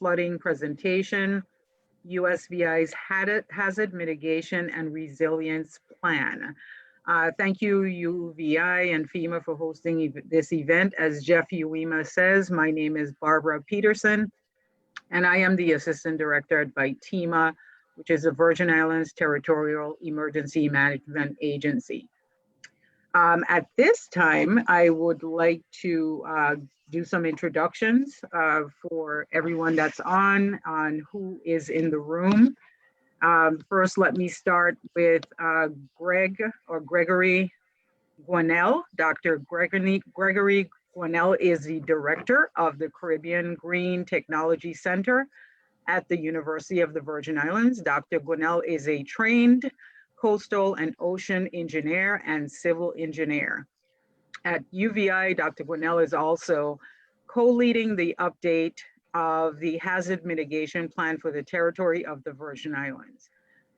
flooding presentation, USVI's Hazard Mitigation and Resilience Plan. Thank you, UVI and FEMA, for hosting this event. As Jeff Uwima says, my name is Barbara Peterson, and I am the Assistant Director at VITEMA, which is the Virgin Islands Territorial Emergency Management Agency. At this time, I would like to do some introductions for everyone that's on who is in the room. First, let me start with Gregory Guanell. Dr. Gregory Guanell is the director of the Caribbean Green Technology Center at the University of the Virgin Islands. Dr. Guanell is a trained coastal and ocean engineer and civil engineer. At UVI, Dr. Guanell is also co-leading the update of the hazard mitigation plan for the territory of the Virgin Islands.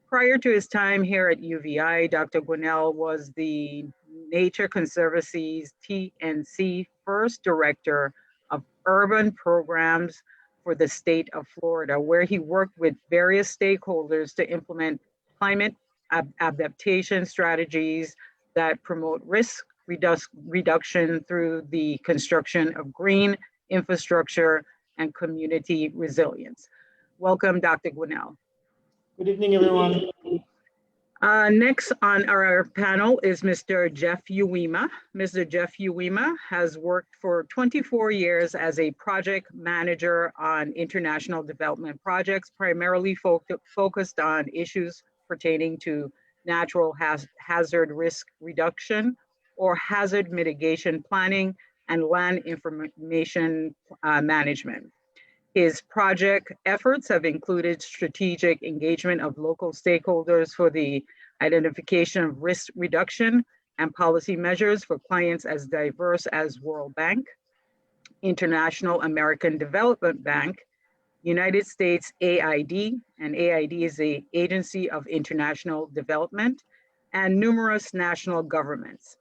Prior to his time here at UVI, Dr. Guanell was the Nature Conservancy's TNC first director of urban programs for the state of Florida, where he worked with various stakeholders to implement climate adaptation strategies that promote risk reduction through the construction of green infrastructure and community resilience. Welcome, Dr. Guanell. Good evening, everyone. Next on our panel is Mr. Jeff Uwima. Mr. Jeff Uwima has worked for 24 years as a project manager on international development projects, primarily focused on issues pertaining to natural hazard risk reduction or hazard mitigation planning and land information management. His project efforts have included strategic engagement of local stakeholders for the identification of risk reduction and policy measures for clients as diverse as World Bank, International American Development Bank, United States AID, and AID is the Agency of International Development, and numerous national governments.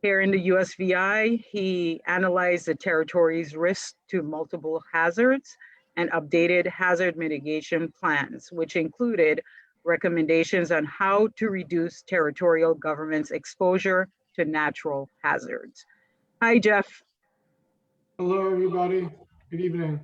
Here in the USVI, he analyzed the territory's risk to multiple hazards and updated hazard mitigation plans, which included recommendations on how to reduce territorial government's exposure to natural hazards. Hi, Jeff. Hello, everybody. Good evening.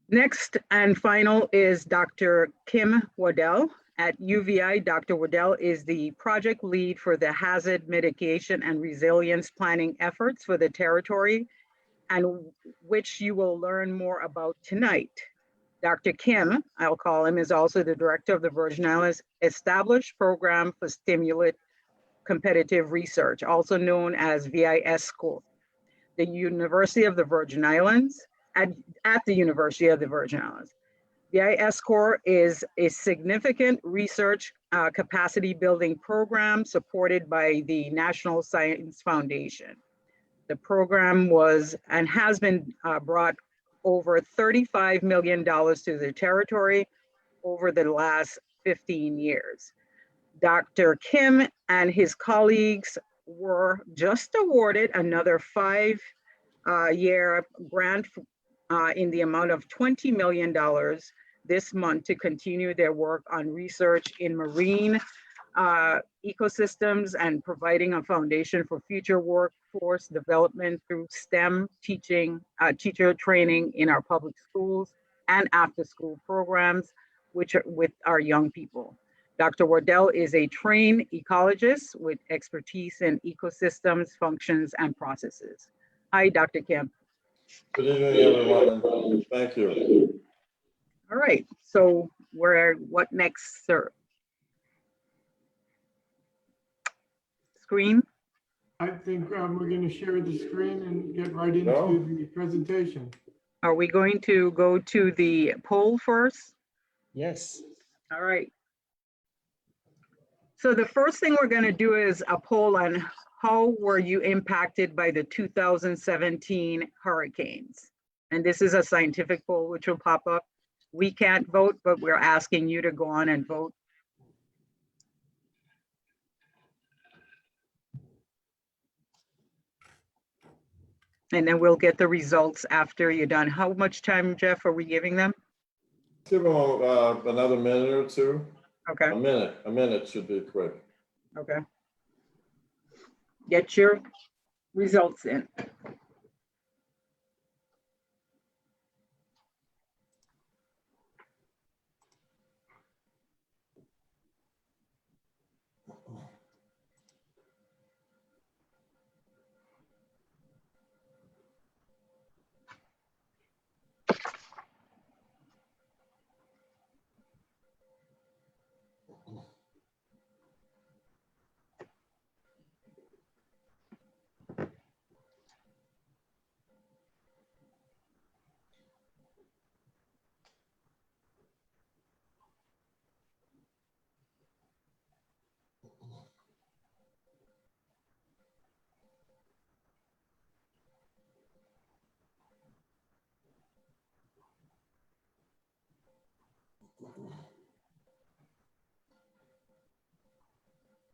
Next and final is Dr. Kim Waddell. At UVI, Dr. Waddell is the project lead for the hazard mitigation and resilience planning efforts for the territory, and which you will learn more about tonight. Dr. Kim, I'll call him, is also the director of the Virgin Islands Established Program for Stimulate Competitive Research, also known as VIS School, the University of the Virgin Islands, at the University of the Virgin Islands. VIS Core is a significant research capacity building program supported by the National Science Foundation. The program was and has been brought over $35 million to the territory over the last 15 years. Dr. Kim and his colleagues were just awarded another 5-year grant in the amount of $20 million this month to continue their work on research in marine ecosystems and providing a foundation for future workforce development through STEM teaching, teacher training in our public schools and after school programs, which are with our young people. Dr. Waddell is a trained ecologist with expertise in ecosystems, functions, and processes. Hi, Dr. Kim. Good evening, everyone. Thank you. All right, so what next, sir? Screen? I think we're going to share the screen and get right into the presentation. Are we going to go to the poll first? Yes. All right. So the first thing we're going to do is a poll on how were you impacted by the 2017 hurricanes? And this is a scientific poll which will pop up. We can't vote, but we're asking you to go on and vote. And then we'll get the results after you're done. How much time, Jeff, are we giving them? Give them another minute or two. Okay, A minute should be quick. okay. Get your results in.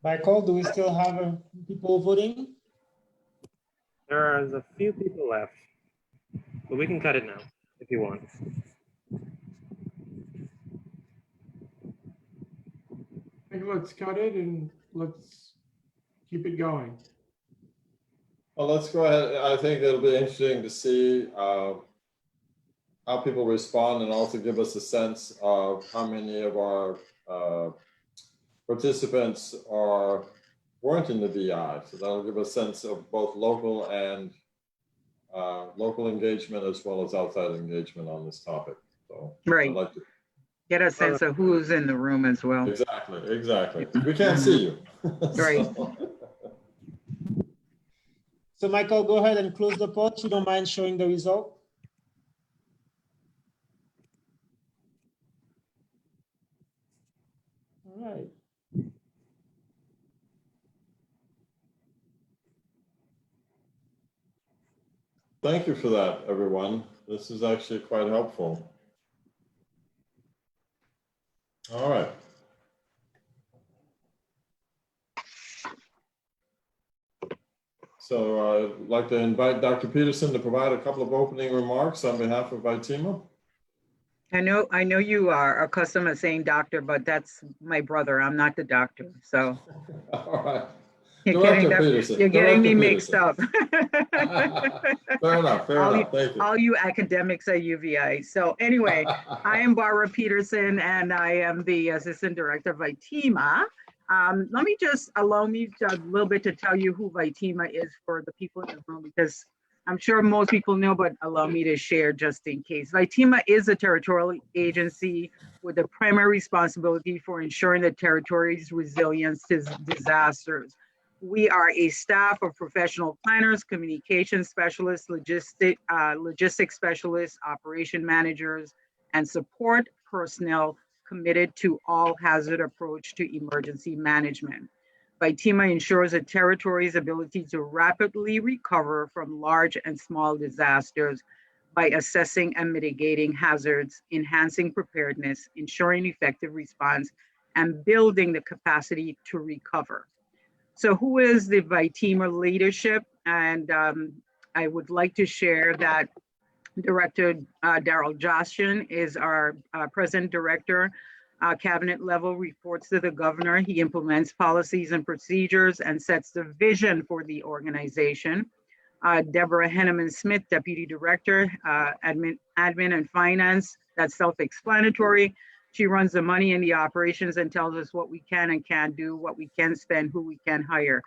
Michael, do we still have people voting? There's a few people left, but we can cut it now if you want. I think let's cut it and let's keep it going. Well, let's go ahead. I think it'll be interesting to see how people respond and also give us a sense of how many of our participants weren't in the VI. So that'll give a sense of both local and local engagement as well as outside engagement on this topic. So Right. I'd like to. Get a sense of who's in the room as well. Exactly. We can't see you. Right. So Michael, go ahead and close the poll. You don't mind showing the result? All right. Thank you for that, everyone. This is actually quite helpful. All right. So I'd like to invite Dr. Peterson to provide a couple of opening remarks on behalf of VITEMA. I know you are accustomed to saying doctor, but that's my brother. I'm not the doctor. So All right. you're getting me mixed up. Fair enough. Thank you. All you academics at UVI. So anyway, I am Barbara Peterson, and I am the Assistant Director of VITEMA. Let me just allow me a little bit to tell you who VITEMA is for the people in the room, because I'm sure most people know, but allow me to share just in case. VITEMA is a territorial agency with the primary responsibility for ensuring the territory's resilience to disasters. We are a staff of professional planners, communication specialists, logistics specialists, operation managers, and support personnel committed to all hazard approach to emergency management. VITEMA ensures a territory's ability to rapidly recover from large and small disasters by assessing and mitigating hazards, enhancing preparedness, ensuring effective response, and building the capacity to recover. So who is the VITEMA leadership? And I would like to share that Director Daryl Joshin is our President Director. Cabinet level, reports to the governor. He implements policies and procedures and sets the vision for the organization. Deborah Henneman-Smith, Deputy Director, Admin and Finance. That's self-explanatory. She runs the money and the operations and tells us what we can and can't do, what we can spend, who we can hire.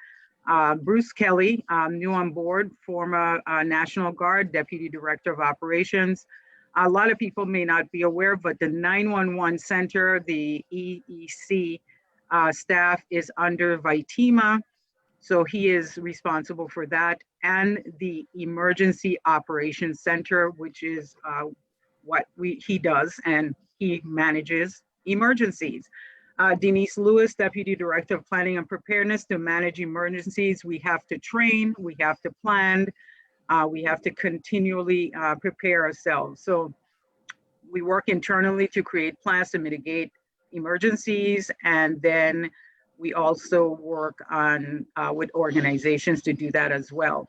Bruce Kelly, new on board, former National Guard, Deputy Director of Operations. A lot of people may not be aware, but the 911 Center, the EEC staff is under VITEMA. So he is responsible for that. And the Emergency Operations Center, which is what he does, and he manages emergencies. Denise Lewis, Deputy Director of Planning and Preparedness, to manage emergencies. We have to train, we have to plan, we have to continually prepare ourselves. So we work internally to create plans to mitigate emergencies, and then we also work on with organizations to do that as well.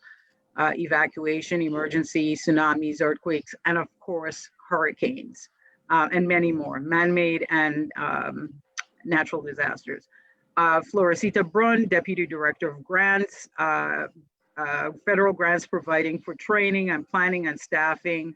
evacuation, emergency, tsunamis, earthquakes, and of course, hurricanes, and many more, man-made and natural disasters. Floresita Brun, Deputy Director of Grants, federal grants providing for training and planning and staffing.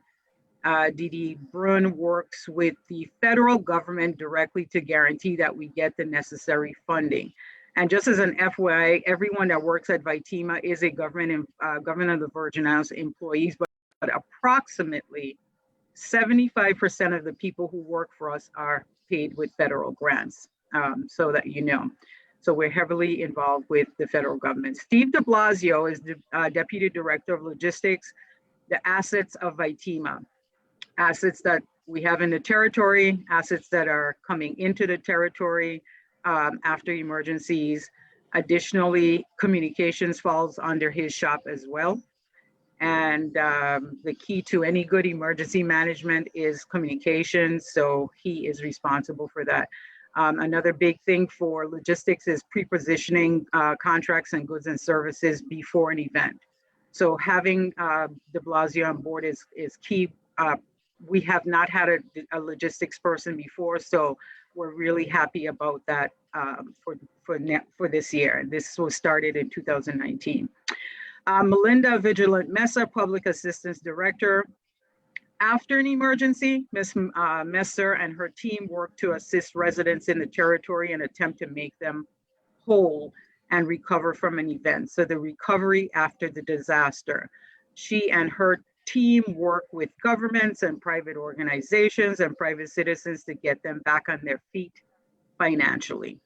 Didi Brun works with the federal government directly to guarantee that we get the necessary funding. And just as an FYI, everyone that works at Vitima is a government of the Virgin Islands employees, but approximately 75% of the people who work for us are paid with federal grants, so that you know. So we're heavily involved with the federal government. Steve de Blasio is the Deputy Director of Logistics, the assets of Vitima. Assets that we have in the territory, assets that are coming into the territory after emergencies. Additionally, communications falls under his shop as well. And the key to any good emergency management is communications, so he is responsible for that. Another big thing for logistics is pre-positioning contracts and goods and services before an event. So having de Blasio on board is key. We have not had a logistics person before, so we're really happy about that for this year. This was started in 2019. Melinda Vigilant Mesa, Public Assistance Director. After an emergency, Ms. Messer and her team work to assist residents in the territory and attempt to make them whole and recover from an event. So the recovery after the disaster. She and her team work with governments and private organizations and private citizens to get them back on their feet financially.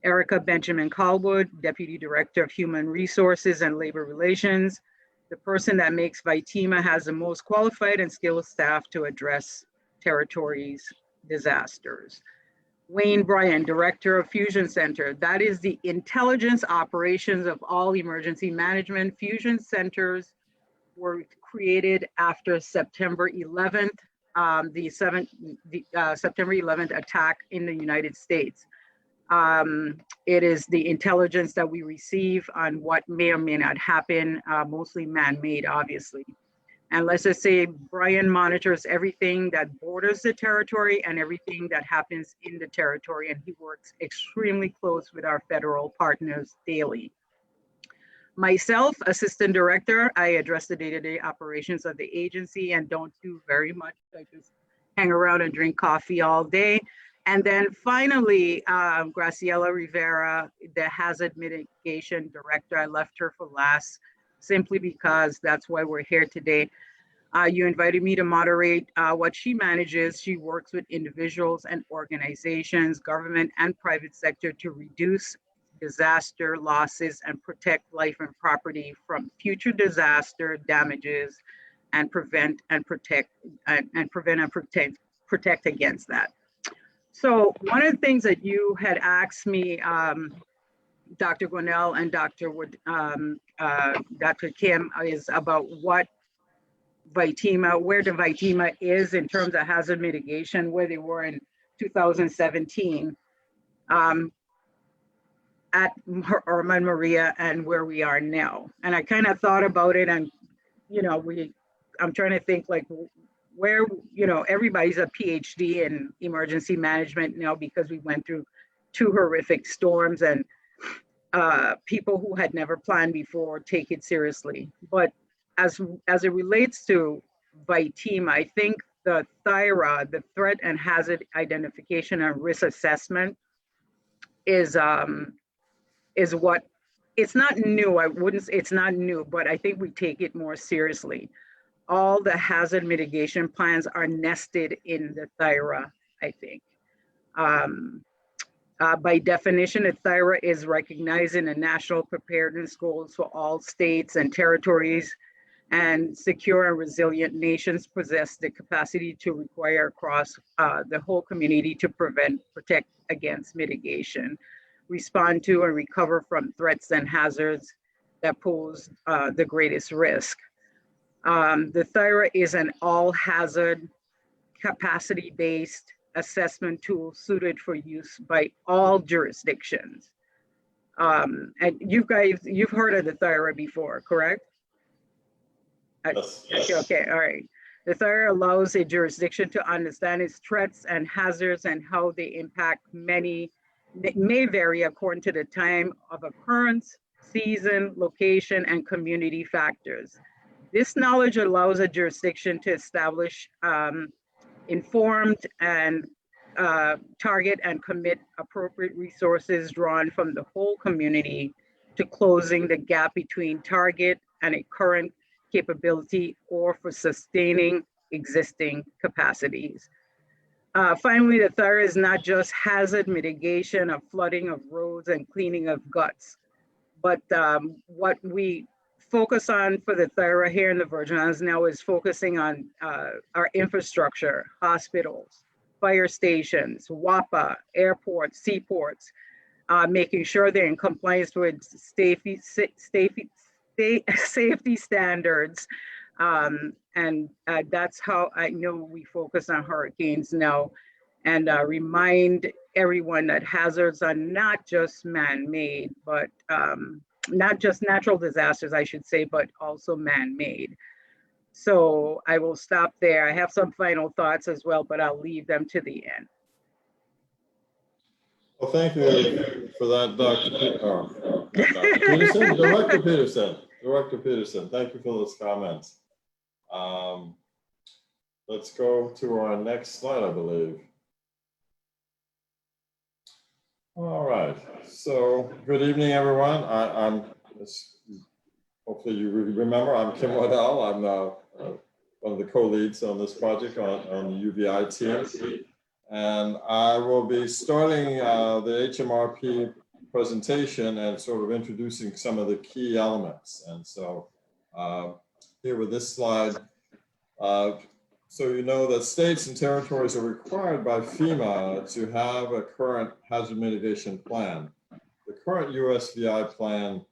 Erica Benjamin Callwood, Deputy Director of Human Resources and Labor Relations. The person that makes Vitima has the most qualified and skilled staff to address territories' disasters. Wayne Bryan, Director of Fusion Center. That is the intelligence operations of all emergency management. Fusion centers were created after September 11th, September 11th attack in the United States. It is the intelligence that we receive on what may or may not happen, mostly man-made, obviously. And let's just say Brian monitors everything that borders the territory and everything that happens in the territory, and he works extremely close with our federal partners daily. Myself, Assistant Director, I address the day-to-day operations of the agency and don't do very much. I just hang around and drink coffee all day. And then finally, Graciela Rivera, the Hazard Mitigation Director. I left her for last simply because that's why we're here today. You invited me to moderate what she manages. She works with individuals and organizations, government and private sector to reduce disaster losses and protect life and property from future disaster damages and prevent and protect against that. So one of the things that you had asked me, Dr. Gwinnell and Dr. Kim, is about what Vitima, where the Vitima is in terms of hazard mitigation, where they were in 2017 at Irma Maria and where we are now. And I kind of thought about it, and I'm trying to think like where, everybody's a PhD in emergency management now because we went through 2 horrific storms, and people who had never planned before take it seriously. But as it relates to Vitima, I think the THIRA, the Threat and Hazard Identification and Risk Assessment, is what, it's not new. It's not new, but I think we take it more seriously. All the hazard mitigation plans are nested in the THIRA, I think. By definition, the THIRA is recognizing the national preparedness goals for all states and territories, and secure and resilient nations possess the capacity to require across the whole community to prevent, protect against mitigation, respond to and recover from threats and hazards that pose the greatest risk. The THIRA is an all hazard capacity-based assessment tool suited for use by all jurisdictions. And you've heard of the THIRA before, correct? Yes. Okay, all right. The third allows a jurisdiction to understand its threats and hazards and how they impact many, may vary according to the time of occurrence, season, location, and community factors. This knowledge allows a jurisdiction to establish informed and target and commit appropriate resources drawn from the whole community to closing the gap between target and a current capability or for sustaining existing capacities. Finally, the third is not just hazard mitigation of flooding of roads and cleaning of guts, but what we focus on for the third here in the Virgin Islands now is focusing on our infrastructure, hospitals, fire stations, WAPA, airports, seaports, making sure they're in compliance with safety standards. And that's how I know we focus on hurricanes now, and remind everyone that hazards are not just man-made, but not just natural disasters, I should say, but also man-made. So I will stop there. I have some final thoughts as well, but I'll leave them to the end. Well, thank you for that, Dr. Peterson, Director Peterson. Director Peterson, thank you for those comments. Let's go to our next slide, I believe. All right, so good evening, everyone. Hopefully you remember, I'm Kim Waddell. I'm one of the co-leads on this project on the UVI team. And I will be starting the HMRP presentation and sort of introducing some of the key elements. And so here with this slide, so you know that states and territories are required by FEMA to have a current hazard mitigation plan. The current USVI plan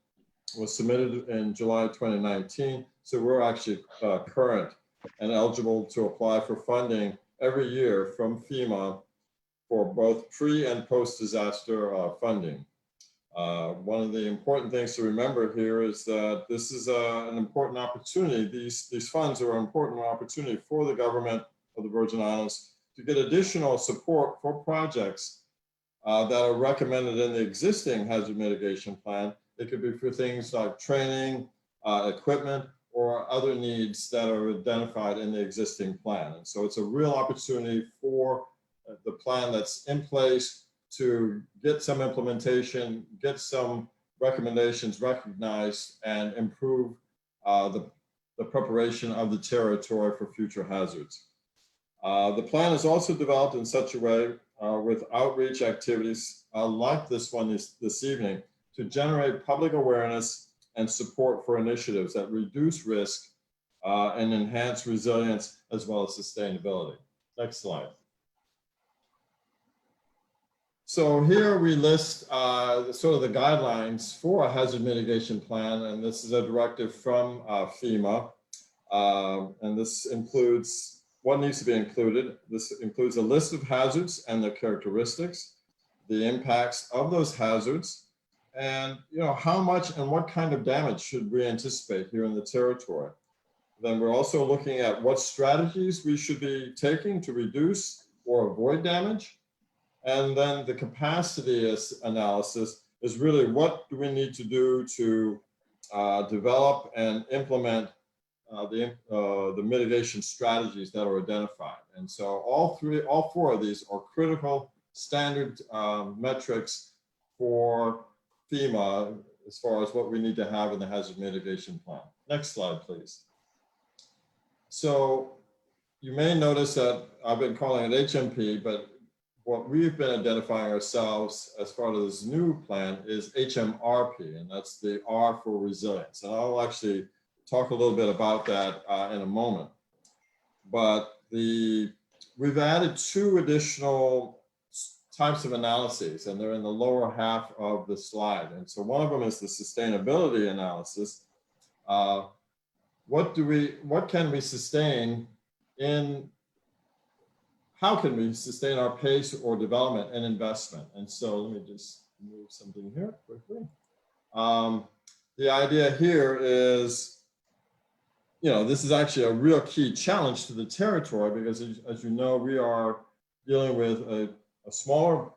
was submitted in July 2019, so we're actually current and eligible to apply for funding every year from FEMA for both pre and post-disaster funding. One of the important things to remember here is that this is an important opportunity. These funds are an important opportunity for the government of the Virgin Islands to get additional support for projects that are recommended in the existing hazard mitigation plan. It could be for things like training, equipment, or other needs that are identified in the existing plan. And so it's a real opportunity for the plan that's in place to get some implementation, get some recommendations recognized, and improve the preparation of the territory for future hazards. The plan is also developed in such a way with outreach activities like this one this evening to generate public awareness and support for initiatives that reduce risk and enhance resilience as well as sustainability. Next slide. So here we list sort of the guidelines for a hazard mitigation plan, and this is a directive from FEMA, and this includes what needs to be included. This includes a list of hazards and their characteristics, the impacts of those hazards, and how much and what kind of damage should we anticipate here in the territory. Then we're also looking at what strategies we should be taking to reduce or avoid damage. And then the capacity analysis is really what do we need to do to develop and implement the mitigation strategies that are identified. And so all four of these are critical standard metrics for FEMA as far as what we need to have in the hazard mitigation plan. Next slide, please. So you may notice that I've been calling it HMP, but what we've been identifying ourselves as part of this new plan is HMRP, and that's the R for resilience. And I'll actually talk a little bit about that in a moment. But we've added two additional types of analyses, and they're in the lower half of the slide. And so one of them is the sustainability analysis. What can we sustain how can we sustain our pace or development and investment? And so let me just move something here quickly. The idea here is you know, this is actually a real key challenge to the territory because as you know, we are dealing with a smaller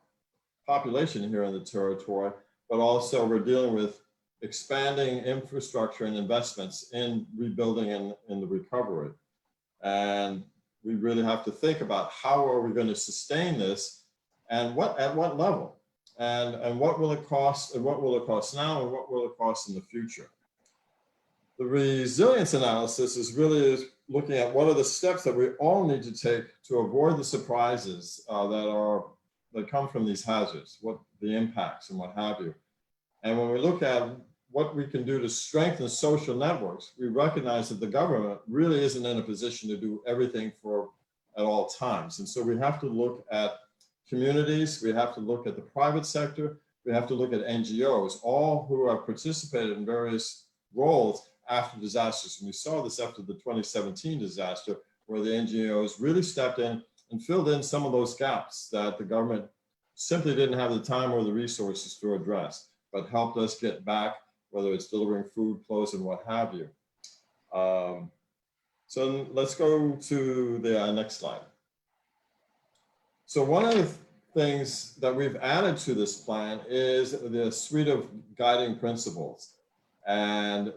population here in the territory, but also we're dealing with expanding infrastructure and investments in rebuilding and in the recovery. And we really have to think about how are we going to sustain this and at what level and what will it cost and what will it cost now and what will it cost in the future. The resilience analysis is really looking at what are the steps that we all need to take to avoid the surprises that come from these hazards, what the impacts and what have you. And when we look at what we can do to strengthen social networks, we recognize that the government really isn't in a position to do everything at all times. And so we have to look at communities, we have to look at the private sector, we have to look at NGOs, all who have participated in various roles after disasters. And we saw this after the 2017 disaster, where the NGOs really stepped in and filled in some of those gaps that the government simply didn't have the time or the resources to address, but helped us get back, whether it's delivering food, clothes, and what have you. So let's go to the next slide. So one of the things that we've added to this plan is the suite of guiding principles. And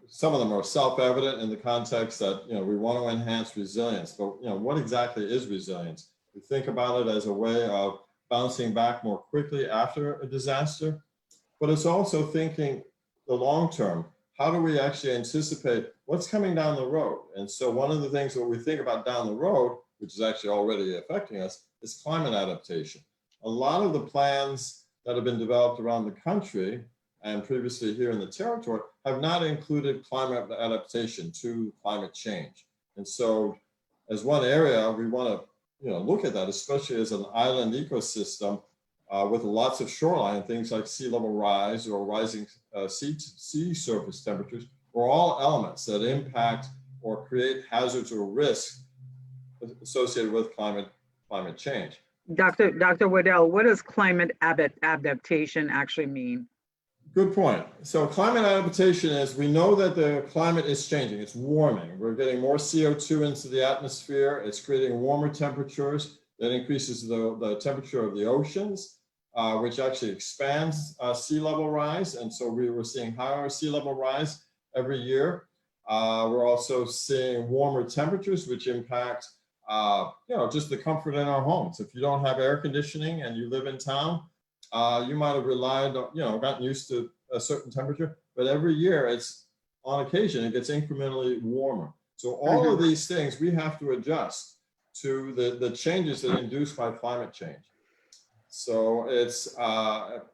some of them are self-evident in the context that, you know, we want to enhance resilience, but, you know, what exactly is resilience? We think about it as a way of bouncing back more quickly after a disaster, but it's also thinking the long term. How do we actually anticipate what's coming down the road? And so one of the things that we think about down the road, which is actually already affecting us, is climate adaptation. A lot of the plans that have been developed around the country and previously here in the territory have not included climate adaptation to climate change. And so as one area, we want to, you know, look at that, especially as an island ecosystem with lots of shoreline, things like sea level rise or rising sea surface temperatures, are all elements that impact or create hazards or risks associated with climate change. Dr. Waddell, what does climate adaptation actually mean? Good point. So climate adaptation is, we know that the climate is changing. It's warming. We're getting more CO2 into the atmosphere. It's creating warmer temperatures. That increases the temperature of the oceans, which actually expands sea level rise. And so we were seeing higher sea level rise every year. We're also seeing warmer temperatures, which impact you know, just the comfort in our homes. If you don't have air conditioning and you live in town, you might have relied on, you know, gotten used to a certain temperature, but every year it's, on occasion, it gets incrementally warmer. So all of these things we have to adjust to the changes that are induced by climate change. So it's,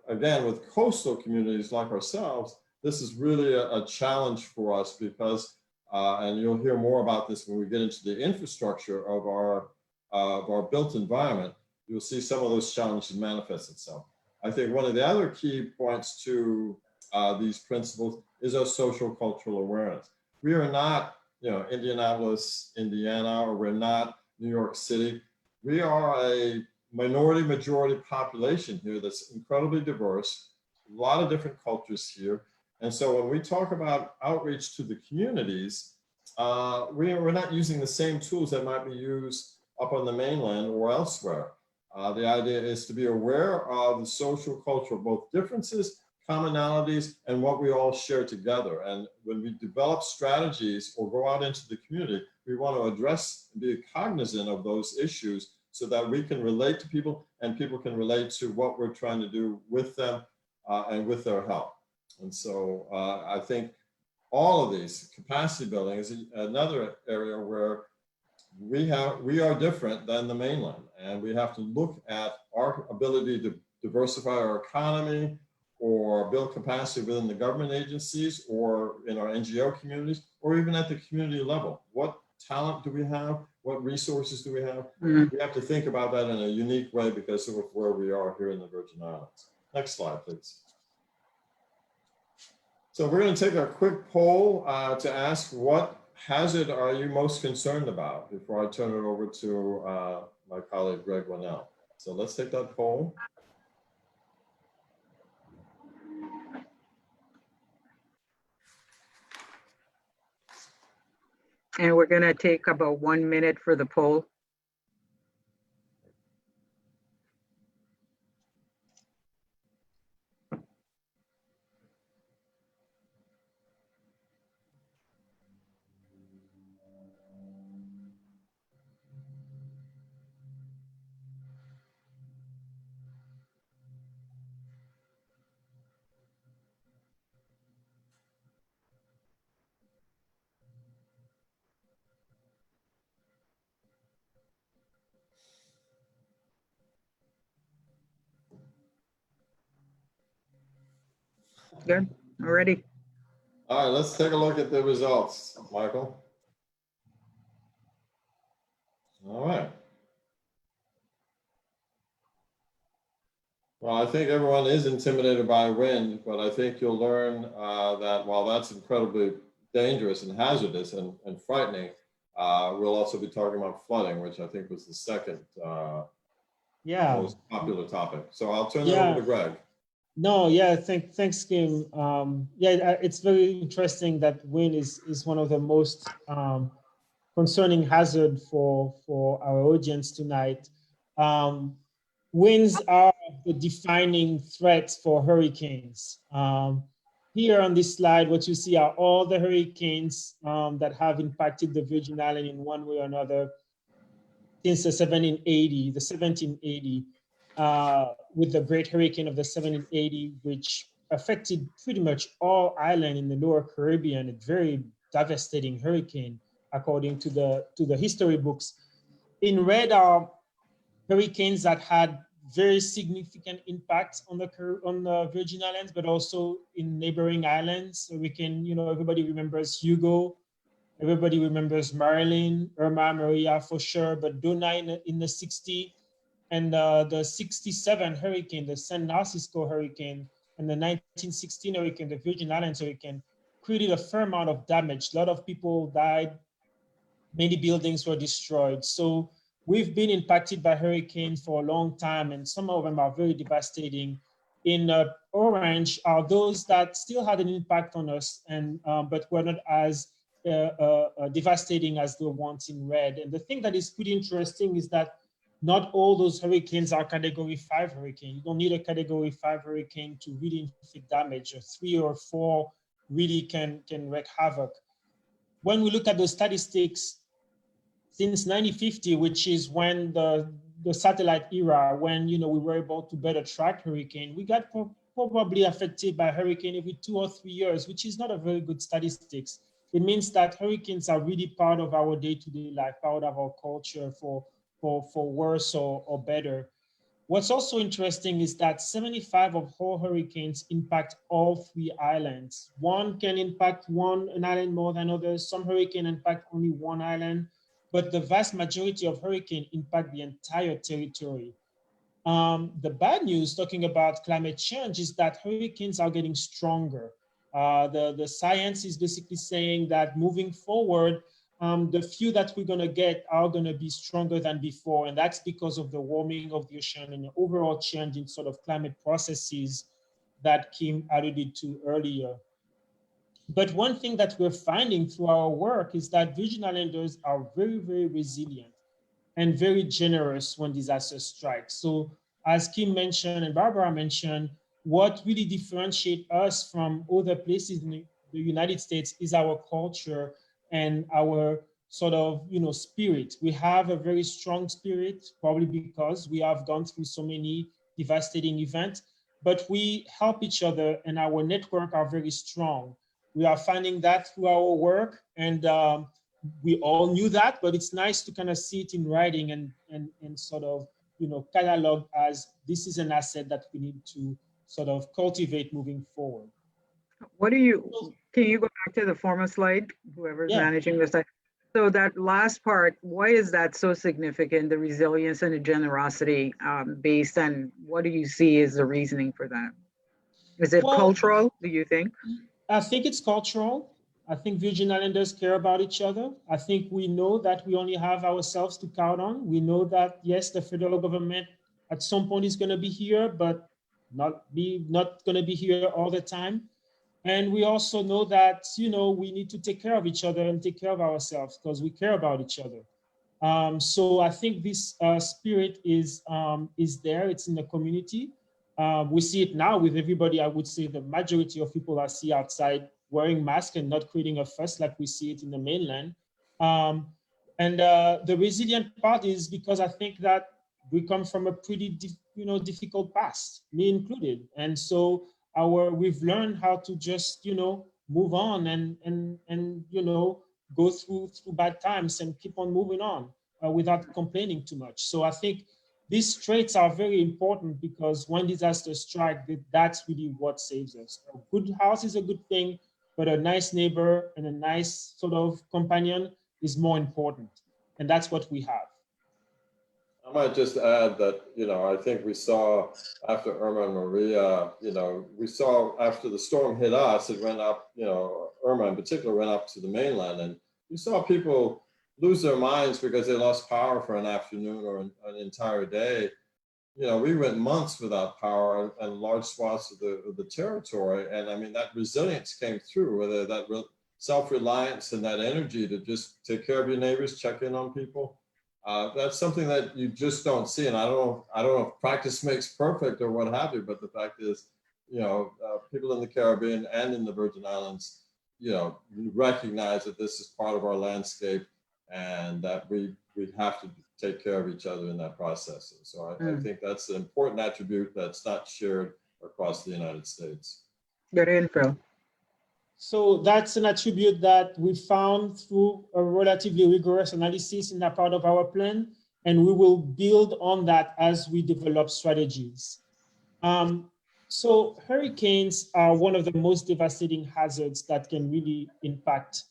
again, with coastal communities like ourselves, this is really a challenge for us because, and you'll hear more about this when we get into the infrastructure of our built environment, you'll see some of those challenges manifest itself. I think one of the other key points to these principles is our social cultural awareness. We are not, you know, Indianapolis, Indiana, or we're not New York City. We are a minority majority population here that's incredibly diverse, a lot of different cultures here. And so when we talk about outreach to the communities, we're not using the same tools that might be used up on the mainland or elsewhere. The idea is to be aware of the social cultural, both differences, commonalities, and what we all share together. And when we develop strategies or go out into the community, we want to address and be cognizant of those issues so that we can relate to people and people can relate to what we're trying to do with them and with their help. And so I think all of these, capacity building is another area where we are different than the mainland, and we have to look at our ability to diversify our economy or build capacity within the government agencies or in our NGO communities, or even at the community level. What talent do we have? What resources do we have? We have to think about that in a unique way because of where we are here in the Virgin Islands. Next slide, please. So we're going to take a quick poll to ask, what hazard are you most concerned about, before I turn it over to my colleague, Greg Winnell. So let's take that poll. And we're going to take about 1 minute for the poll. Good, already. All right, let's take a look at the results, Michael. All right. Well, I think everyone is intimidated by wind, but I think you'll learn that while that's incredibly dangerous and hazardous and frightening, we'll also be talking about flooding, which I think was the second most popular topic. So I'll turn it over to Greg. No, yeah, thanks, Kim. Yeah, it's very interesting that wind is one of the most concerning hazard for our audience tonight. Winds are the defining threats for hurricanes. Here on this slide, what you see are all the hurricanes that have impacted the Virgin Islands in one way or another since the 1780, with the Great Hurricane of the 1780, which affected pretty much all islands in the Lower Caribbean, a very devastating hurricane, according to the history books. In red are hurricanes that had very significant impacts on the Virgin Islands, but also in neighboring islands. So we can, everybody remembers Hugo, everybody remembers Marilyn, Irma, Maria for sure, but Donna in the 60s, and the 67 hurricane, the San Francisco hurricane, and the 1916 hurricane, the Virgin Islands hurricane, created a fair amount of damage. A lot of people died, many buildings were destroyed. So we've been impacted by hurricanes for a long time, and some of them are very devastating. In orange are those that still had an impact on us, and but were not as devastating as the ones in red. And the thing that is pretty interesting is that not all those hurricanes are Category 5 hurricane. You don't need a Category 5 hurricane to really inflict damage. A 3 or 4 really can wreak havoc. When we look at the statistics, since 1950, which is when the satellite era, when we were able to better track hurricane, we got probably affected by hurricane every 2 or 3 years, which is not a very good statistics. It means that hurricanes are really part of our day-to-day life, part of our culture for worse or better. What's also interesting is that 75 of all hurricanes impact all 3 islands. One can impact an island more than others. Some hurricane impact only one island, but the vast majority of hurricanes impact the entire territory. The bad news, talking about climate change, is that hurricanes are getting stronger. The science is basically saying that moving forward, the few that we're gonna get are gonna be stronger than before. And that's because of the warming of the ocean and the overall change in sort of climate processes that Kim alluded to earlier. But one thing that we're finding through our work is that Virgin Islanders are very, very resilient and very generous when disaster strikes. So as Kim mentioned and Barbara mentioned, what really differentiates us from other places in the United States is our culture and our sort of, spirit. We have a very strong spirit, probably because we have gone through so many devastating events, but we help each other and our network are very strong. We are finding that through our work, and we all knew that, but it's nice to kind of see it in writing and sort of, catalog as this is an asset that we need to sort of cultivate moving forward. Can you go back to the former slide, whoever's managing this? So that last part, why is that so significant, the resilience and the generosity, based on what do you see as the reasoning for that? Is it cultural, do you think? I think it's cultural. I think Virgin Islanders care about each other. I think we know that we only have ourselves to count on. We know that, yes, the federal government at some point is going to be here, but not going to be here all the time. And we also know that, we need to take care of each other and take care of ourselves because we care about each other. So I think this spirit is there. It's in the community. We see it now with everybody. I would say the majority of people I see outside wearing masks and not creating a fuss like we see it in the mainland. And the resilient part is because I think that we come from a pretty, difficult past, me included. And so we've learned how to just, move on and go through bad times and keep on moving on without complaining too much. So I think these traits are very important because when disasters strike, that's really what saves us. A good house is a good thing, but a nice neighbor and a nice sort of companion is more important. And that's what we have. I might just add that, I think we saw after Irma and Maria, we saw after the storm hit us, it went up, Irma in particular went up to the mainland, and you saw people lose their minds because they lost power for an afternoon or an entire day. We went months without power and large swaths of the territory. And I mean, that resilience came through, whether that self-reliance and that energy to just take care of your neighbors, check in on people. That's something that you just don't see. And I don't know if practice makes perfect or what have you, but the fact is, people in the Caribbean and in the Virgin Islands, recognize that this is part of our landscape and that we have to take care of each other in that process. And so I think that's an important attribute that's not shared across the United States. Good info. So that's an attribute that we found through a relatively rigorous analysis in that part of our plan, and we will build on that as we develop strategies. So hurricanes are one of the most devastating hazards that can really impact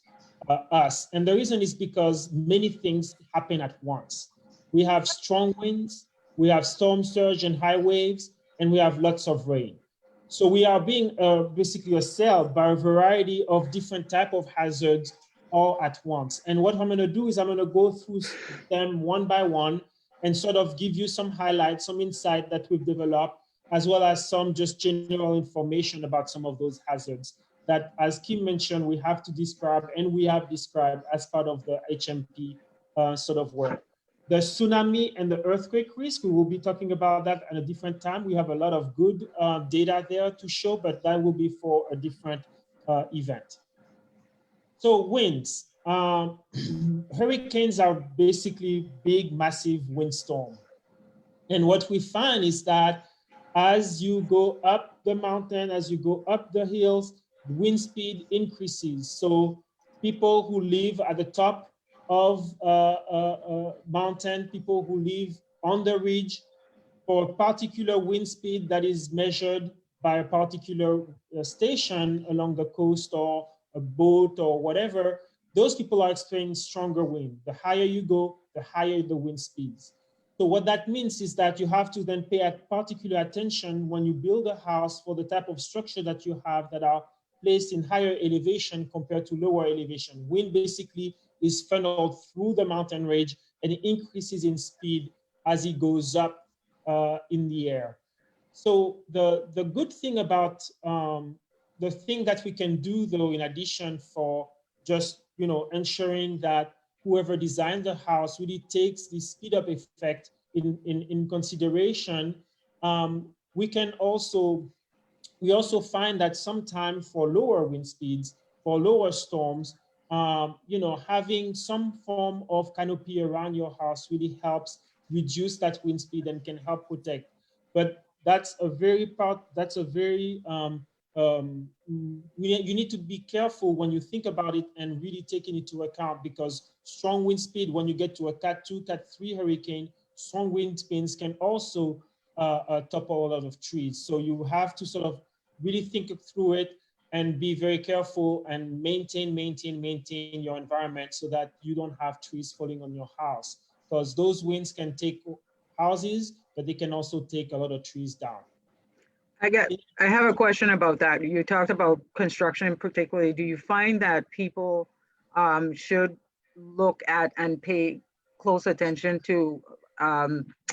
us. And the reason is because many things happen at once. We have strong winds, we have storm surge and high waves, and we have lots of rain. So we are being basically assailed by a variety of different type of hazards all at once. And what I'm going to do is I'm going to go through them one by one and sort of give you some highlights, some insight that we've developed, as well as some just general information about some of those hazards that, as Kim mentioned, we have to describe and we have described as part of the HMP sort of work. The tsunami and the earthquake risk, we will be talking about that at a different time. We have a lot of good data there to show, but that will be for a different event. So winds. Hurricanes are basically big, massive windstorm. And what we find is that as you go up the mountain, as you go up the hills, the wind speed increases. So people who live at the top of mountain, people who live on the ridge, for a particular wind speed that is measured by a particular station along the coast or a boat or whatever, those people are experiencing stronger wind. The higher you go, the higher the wind speeds. So what that means is that you have to then pay particular attention when you build a house for the type of structure that you have that are placed in higher elevation compared to lower elevation. Wind basically is funneled through the mountain range and it increases in speed as it goes up in the air. So the good thing about the thing that we can do though, in addition for just ensuring that whoever designed the house really takes the speed up effect in consideration, we also find that sometimes for lower wind speeds, for lower storms, having some form of canopy around your house really helps reduce that wind speed and can help protect. But you need to be careful when you think about it and really taking into account, because strong wind speed, when you get to a Cat 2, Cat 3 hurricane, strong wind speeds can also topple a lot of trees. So you have to sort of really think through it and be very careful and maintain your environment so that you don't have trees falling on your house, because those winds can take houses, but they can also take a lot of trees down. I have a question about that. You talked about construction particularly. Do you find that people should look at and pay close attention to,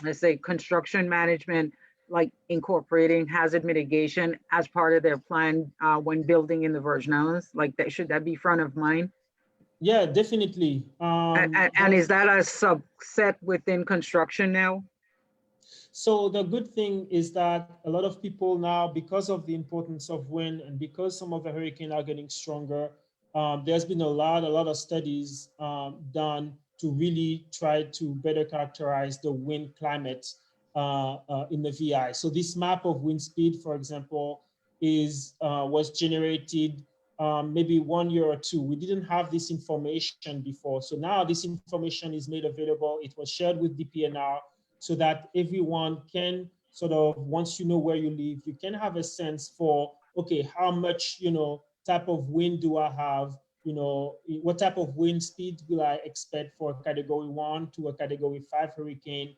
let's say, construction management like incorporating hazard mitigation as part of their plan when building in the Virgin Like that, should that be front of mind? Yeah, definitely. And is that a subset within construction now? So the good thing is that a lot of people now, because of the importance of wind and because some of the hurricanes are getting stronger, there's been a lot of studies done to really try to better characterize the wind climate in the VI. So this map of wind speed, for example, was generated maybe 1 year or two. We didn't have this information before. So now this information is made available. It was shared with DPNR so that everyone can sort of, once you know where you live, you can have a sense for, okay, how much, type of wind do I have? What type of wind speed will I expect for a category 1 to a category 5 hurricane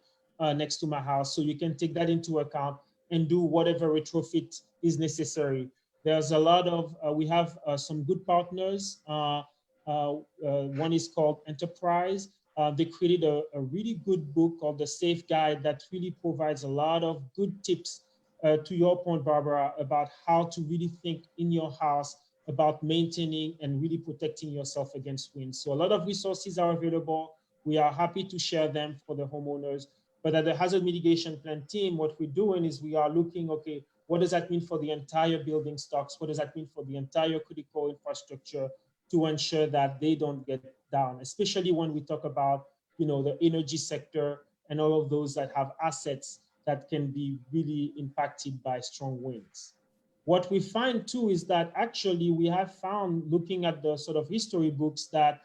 next to my house? So you can take that into account and do whatever retrofit is necessary. There's a lot of, we have some good partners. One is called Enterprise. They created a really good book called The Safe Guide that really provides a lot of good tips, to your point, Barbara, about how to really think in your house about maintaining and really protecting yourself against wind. So a lot of resources are available. We are happy to share them for the homeowners. But at the Hazard Mitigation Plan team, what we're doing is we are looking, okay, what does that mean for the entire building stocks? What does that mean for the entire critical infrastructure to ensure that they don't get down, especially when we talk about, the energy sector and all of those that have assets that can be really impacted by strong winds. What we find too is that actually we have found, looking at the sort of history books, that,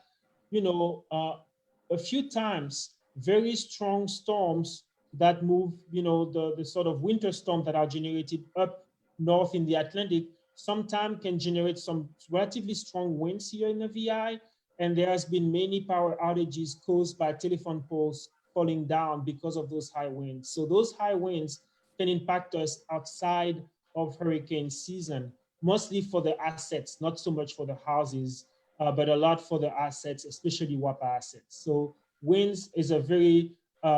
a few times very strong storms that move, the sort of winter storms that are generated up north in the Atlantic sometimes can generate some relatively strong winds here in the VI. And there has been many power outages caused by telephone poles falling down because of those high winds. So those high winds can impact us outside of hurricane season, mostly for the assets, not so much for the houses, but a lot for the assets, especially WAPA assets. So winds is a very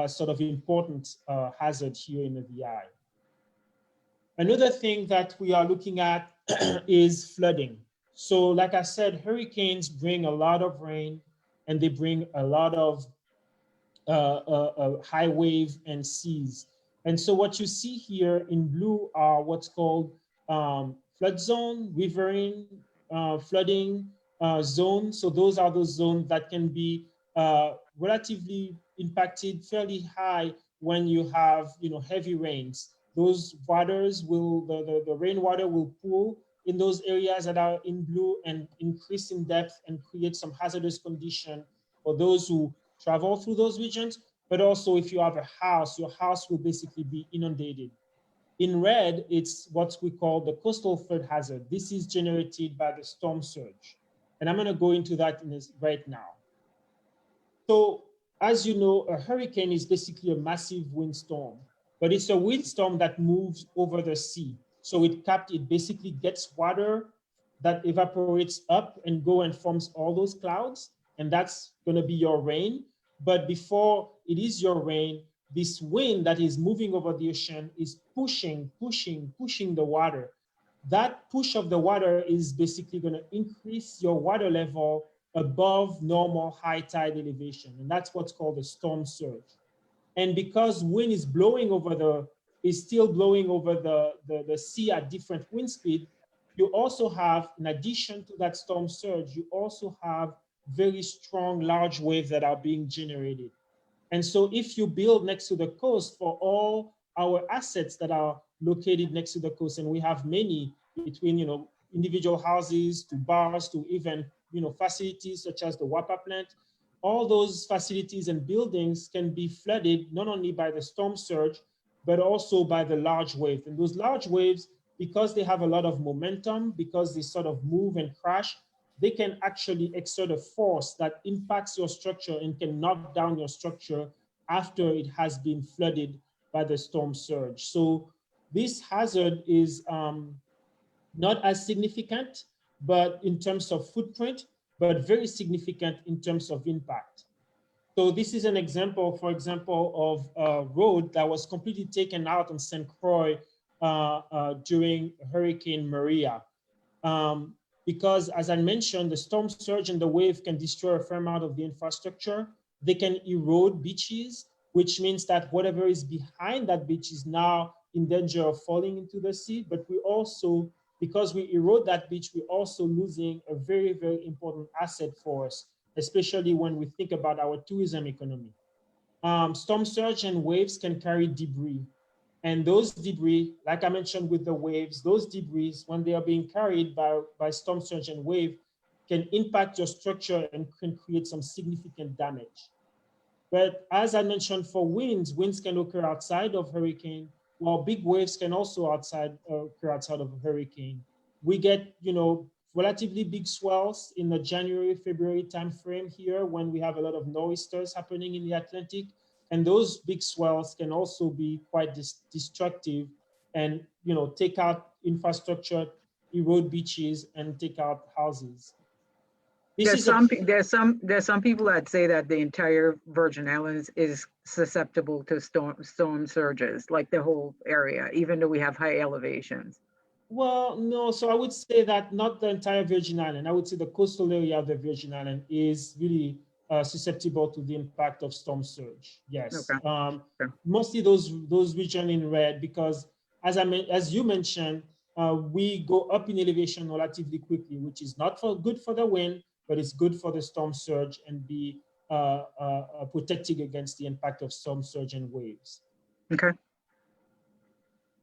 sort of important hazard here in the VI. Another thing that we are looking at is flooding. So like I said, hurricanes bring a lot of rain and they bring a lot of high wave and seas. And so what you see here in blue are what's called flood zone, riverine, flooding zone. So those are those zones that can be relatively impacted fairly high when you have heavy rains. Those waters will, the rainwater will pool in those areas that are in blue and increase in depth and create some hazardous condition for those who travel through those regions. But also if you have a house, your house will basically be inundated. In red, it's what we call the coastal flood hazard. This is generated by the storm surge. And I'm gonna go into that right now. So as you know, a hurricane is basically a massive windstorm, but it's a windstorm that moves over the sea. So it basically gets water that evaporates up and go and forms all those clouds. And that's gonna be your rain. But before it is your rain, this wind that is moving over the ocean is pushing the water. That push of the water is basically gonna increase your water level above normal high tide elevation. And that's what's called a storm surge. And because wind is blowing over still blowing over the sea at different wind speed, you also have, in addition to that storm surge, you also have very strong large waves that are being generated. And so if you build next to the coast, for all our assets that are located next to the coast, and we have many, between individual houses to bars to even facilities such as the WAPA plant, all those facilities and buildings can be flooded not only by the storm surge, but also by the large waves. And those large waves, because they have a lot of momentum, because they sort of move and crash, they can actually exert a force that impacts your structure and can knock down your structure after it has been flooded by the storm surge. So this hazard is not as significant, but in terms of footprint, but very significant in terms of impact. So this is an example, for example, of a road that was completely taken out on St. Croix during Hurricane Maria. Because as I mentioned, the storm surge and the wave can destroy a fair amount of the infrastructure. They can erode beaches, which means that whatever is behind that beach is now in danger of falling into the sea. But we also, because we erode that beach, we're also losing a very, very important asset for us, especially when we think about our tourism economy. Storm surge and waves can carry debris. And those debris, like I mentioned with the waves, those debris, when they are being carried by storm surge and wave, can impact your structure and can create some significant damage. But as I mentioned for winds, winds can occur outside of hurricane, while big waves can also occur outside of a hurricane. We get, relatively big swells in the January, February timeframe here when we have a lot of nor'easters happening in the Atlantic. And those big swells can also be quite destructive and, take out infrastructure, erode beaches, and take out houses. There's some people that say that the entire Virgin Islands is susceptible to storm surges, like the whole area, even though we have high elevations. Well, no. So I would say that not the entire Virgin Island. I would say the coastal area of the Virgin Island is really susceptible to the impact of storm surge. Yes. Okay. Okay. Mostly those regions in red, because as you mentioned, we go up in elevation relatively quickly, which is not good for the wind, but it's good for the storm surge and be protecting against the impact of storm surge and waves. Okay.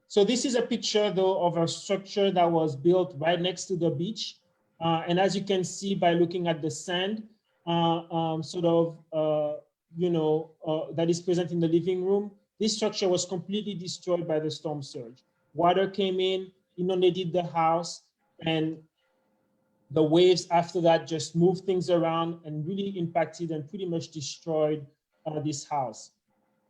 So this is a picture, though, of a structure that was built right next to the beach. And as you can see by looking at the sand, that is present in the living room, this structure was completely destroyed by the storm surge. Water came in, inundated the house, and the waves after that just moved things around and really impacted and pretty much destroyed this house.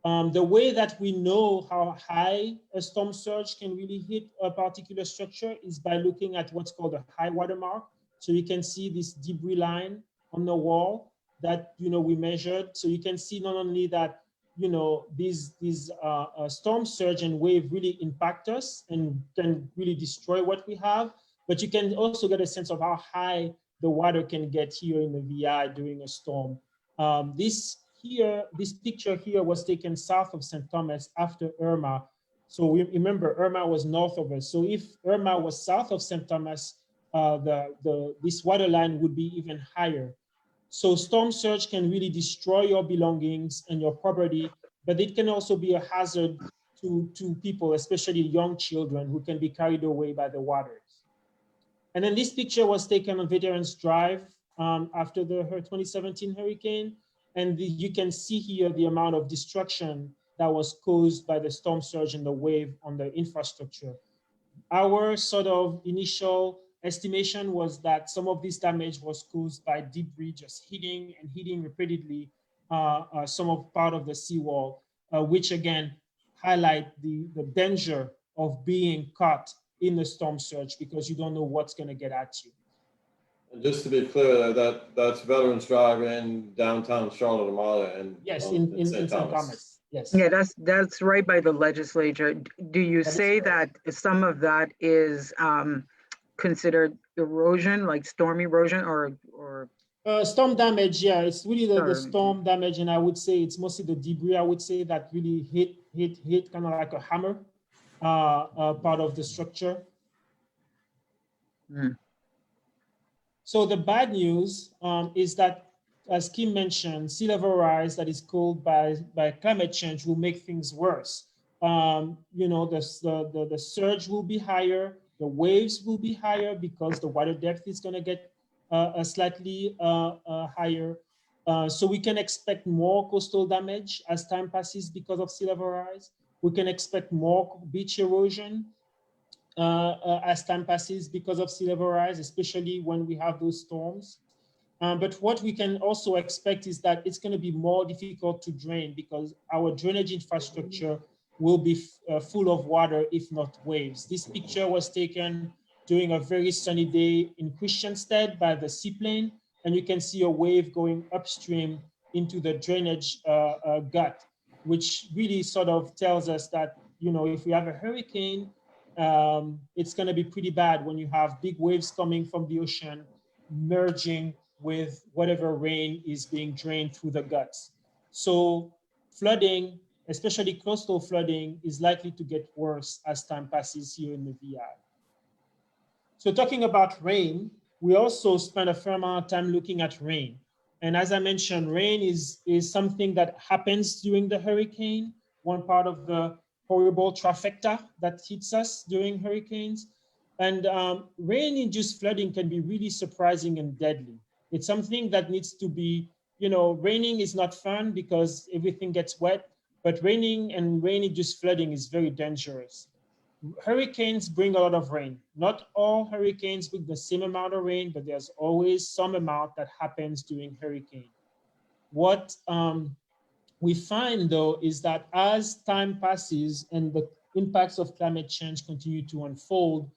The way that we know how high a storm surge can really hit a particular structure is by looking at what's called a high water mark. So you can see this debris line on the wall that we measured. So you can see not only that these storm surge and wave really impact us and can really destroy what we have, but you can also get a sense of how high the water can get here in the VI during a storm. This picture here was taken south of St. Thomas after Irma. So we remember Irma was north of us. So if Irma was south of St. Thomas, this water line would be even higher. So storm surge can really destroy your belongings and your property, but it can also be a hazard to people, especially young children who can be carried away by the waters. And then this picture was taken on Veterans Drive after the 2017 hurricane. And you can see here the amount of destruction that was caused by the storm surge and the wave on the infrastructure. Our sort of initial estimation was that some of this damage was caused by debris just hitting repeatedly some part of the seawall, which again highlight the danger of being caught in the storm surge because you don't know what's going to get at you. And just to be clear, that's Veterans Drive in downtown Charlotte Amalia, and yes, in St. Thomas. Yes. Yeah, that's right by the legislature. Do you say that some of that is considered erosion, like storm erosion, or storm damage? Yeah, it's really the storm damage, and I would say it's mostly the debris. I would say that really hit kind of like a hammer, part of the structure. Mm. So the bad news is that, as Kim mentioned, sea level rise that is caused by climate change will make things worse. The surge will be higher, the waves will be higher because the water depth is going to get slightly higher. So we can expect more coastal damage as time passes because of sea level rise. We can expect more beach erosion as time passes because of sea level rise, especially when we have those storms. But what we can also expect is that it's going to be more difficult to drain because our drainage infrastructure will be full of water, if not waves. This picture was taken during a very sunny day in Christiansted by the seaplane, and you can see a wave going upstream into the drainage gut, which really sort of tells us that, you know, if we have a hurricane, it's going to be pretty bad when you have big waves coming from the ocean merging with whatever rain is being drained through the guts. So flooding, especially coastal flooding, is likely to get worse as time passes here in the VI. So talking about rain, we also spend a fair amount of time looking at rain. And as I mentioned, rain is something that happens during the hurricane, one part of the horrible trifecta that hits us during hurricanes. And rain-induced flooding can be really surprising and deadly. It's something that needs to be, you know, raining is not fun because everything gets wet, but raining and rain-induced flooding is very dangerous. Hurricanes bring a lot of rain. Not all hurricanes bring the same amount of rain, but there's always some amount that happens during hurricane. What we find though is that as time passes and the impacts of climate change continue to unfold,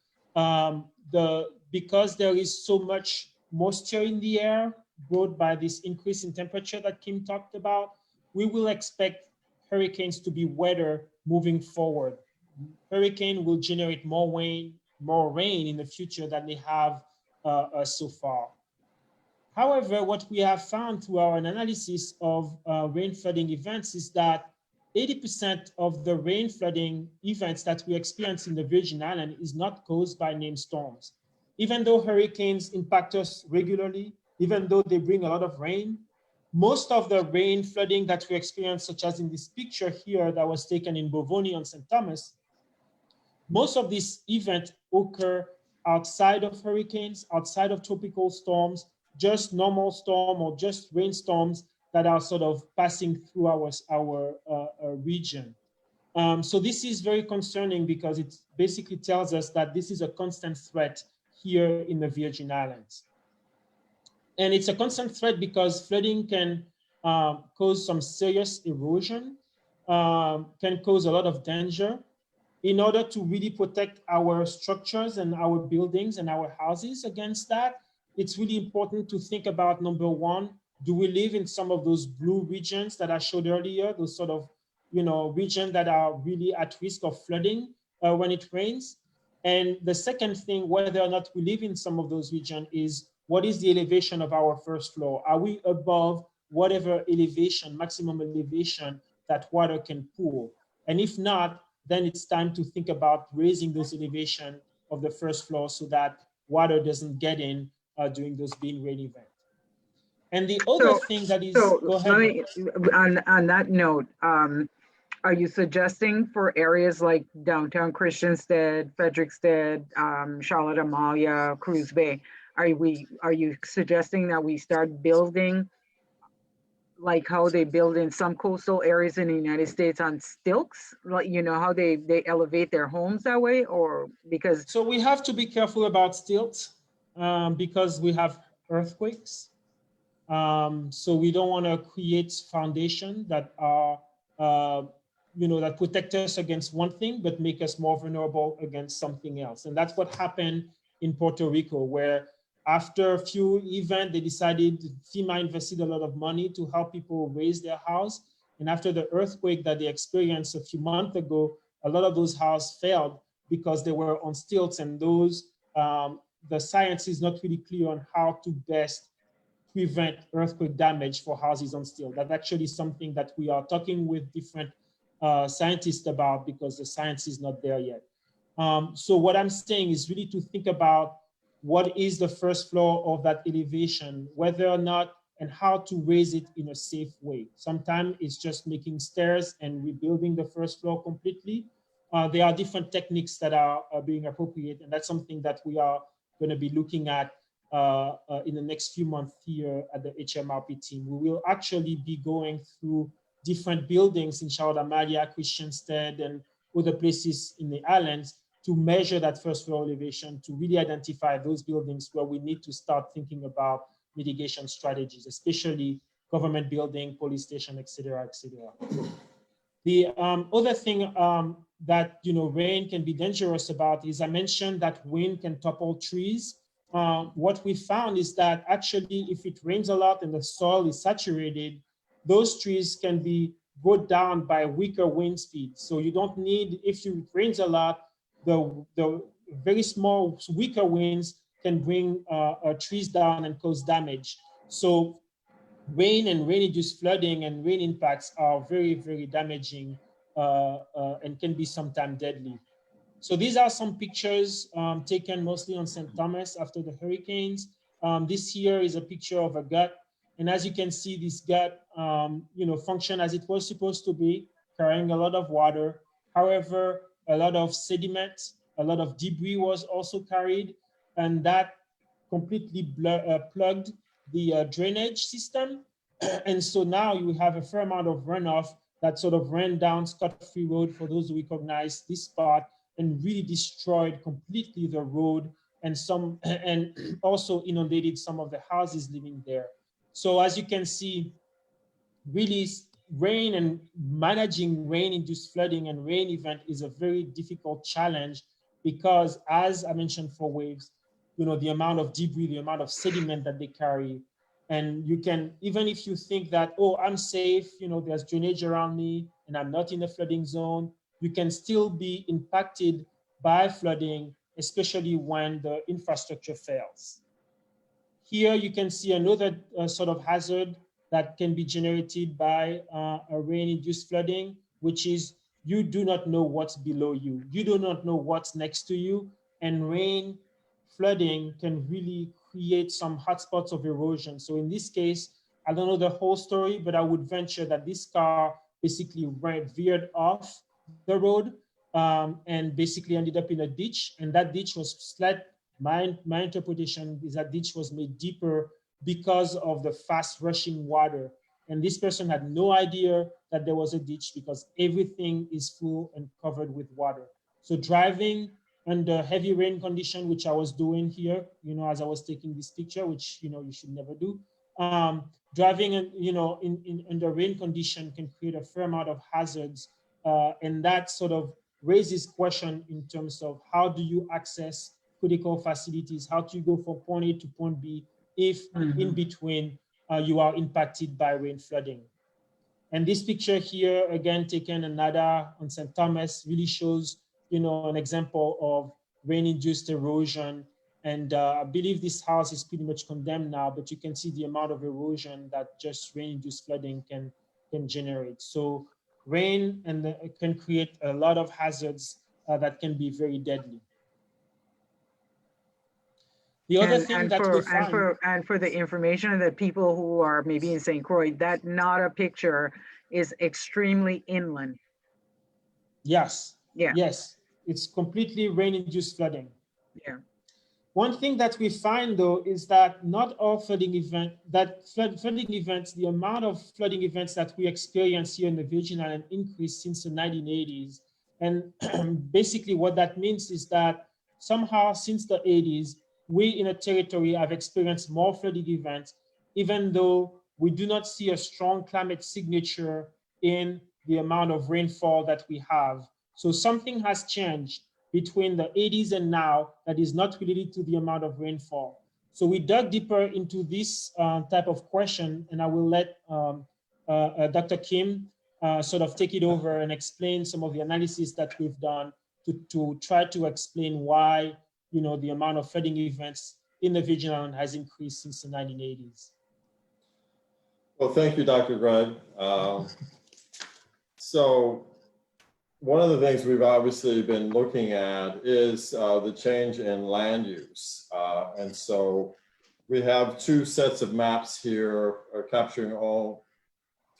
because there is so much moisture in the air brought by this increase in temperature that Kim talked about, we will expect hurricanes to be wetter moving forward. Hurricane will generate more rain in the future than they have so far. However, what we have found through our analysis of rain flooding events is that 80% of the rain flooding events that we experience in the Virgin Islands is not caused by named storms. Even though hurricanes impact us regularly, even though they bring a lot of rain, most of the rain flooding that we experience, such as in this picture here that was taken in Bovoni on St. Thomas, most of these events occur outside of hurricanes, outside of tropical storms, just normal storm or just rainstorms that are sort of passing through our region. So this is very concerning because it basically tells us that this is a constant threat here in the Virgin Islands. And it's a constant threat because flooding can cause some serious erosion, can cause a lot of danger. In order to really protect our structures and our buildings and our houses against that, it's really important to think about, number one, do we live in some of those blue regions that I showed earlier, those sort of, you know, regions that are really at risk of flooding when it rains? And the second thing, whether or not we live in some of those regions, is what is the elevation of our first floor? Are we above whatever elevation, maximum elevation that water can pool? And if not, then it's time to think about raising those elevation of the first floor so that water doesn't get in during those big rain events. And the other thing that is, go ahead. On that note, are you suggesting for areas like downtown Christiansted, Frederiksted, Charlotte Amalia, Cruz Bay, are you suggesting that we start building like how they build in some coastal areas in the United States on stilts, like, you know, how they elevate their homes that way? Or because so we have to be careful about stilts because we have earthquakes, so we don't want to create foundations that are you know, that protect us against one thing but make us more vulnerable against something else. And that's what happened in Puerto Rico, where after a few events, they decided, FEMA invested a lot of money to help people raise their house. And after the earthquake that they experienced a few months ago, a lot of those houses failed because they were on stilts, and those, the science is not really clear on how to best prevent earthquake damage for houses on stilts. That's actually something that we are talking with different scientists about because the science is not there yet. So what I'm saying is really to think about what is the first floor of that elevation, whether or not and how to raise it in a safe way. Sometimes it's just making stairs and rebuilding the first floor completely. There are different techniques that are being appropriate, and that's something that we are going to be looking at in the next few months here at the HMRP team. We will actually be going through different buildings in Charlotte Amalia, Christiansted, and other places in the islands to measure that first floor elevation, to really identify those buildings where we need to start thinking about mitigation strategies, especially government building, police station, et cetera, et cetera. The other thing that, you know, rain can be dangerous about is, I mentioned that wind can topple trees. What we found is that actually if it rains a lot and the soil is saturated, those trees can be brought down by weaker wind speed. So you don't need, if it rains a lot, the very small, weaker winds can bring trees down and cause damage. So rain and rain-induced flooding and rain impacts are very, very damaging and can be sometimes deadly. So these are some pictures taken mostly on St. Thomas after the hurricanes. This here is a picture of a gut. And as you can see, this gut function as it was supposed to be, carrying a lot of water. However, a lot of sediment, a lot of debris was also carried, and that completely plugged the drainage system. And so now you have a fair amount of runoff that sort of ran down Scott-Free Road, for those who recognize this spot, and really destroyed completely the road and also inundated some of the houses living there. So as you can see, really rain and managing rain-induced flooding and rain event is a very difficult challenge because, as I mentioned for waves, the amount of debris, the amount of sediment that they carry. And you can, even if you think that, oh, I'm safe, there's drainage around me and I'm not in a flooding zone, you can still be impacted by flooding, especially when the infrastructure fails. Here you can see another sort of hazard that can be generated by a rain-induced flooding, which is you do not know what's below you. You do not know what's next to you. And rain flooding can really create some hotspots of erosion. So in this case, I don't know the whole story, but I would venture that this car basically veered off the road and basically ended up in a ditch. And that ditch was my interpretation is that ditch was made deeper because of the fast rushing water. And this person had no idea that there was a ditch because everything is full and covered with water. So driving under heavy rain condition, which I was doing here, as I was taking this picture, which, you should never do. Driving, in under rain condition can create a fair amount of hazards. And that sort of raises question in terms of how do you access critical facilities? How do you go from point A to point B if in between you are impacted by rain flooding? And this picture here, again, taken another on St. Thomas, really shows, an example of rain-induced erosion. And I believe this house is pretty much condemned now, but you can see the amount of erosion that just rain-induced flooding can generate. So rain can create a lot of hazards that can be very deadly. The other thing that we find, and for the information of the people who are maybe in St. Croix, that Nara picture is extremely inland. Yes. Yeah. Yes. It's completely rain-induced flooding. Yeah. One thing that we find, though, is that not all flooding events, the amount of flooding events that we experience here in the Virgin Islands increased since the 1980s. And basically what that means is that somehow since the 80s, we in a territory have experienced more flooding events, even though we do not see a strong climate signature in the amount of rainfall that we have. So something has changed between the 80s and now that is not related to the amount of rainfall. So we dug deeper into this type of question, and I will let Dr. Kim sort of take it over and explain some of the analysis that we've done to try to explain why the amount of flooding events in the Virgin Islands has increased since the 1980s. Well, thank you, Dr. Greg. So one of the things we've obviously been looking at is the change in land use. And so we have two sets of maps here capturing all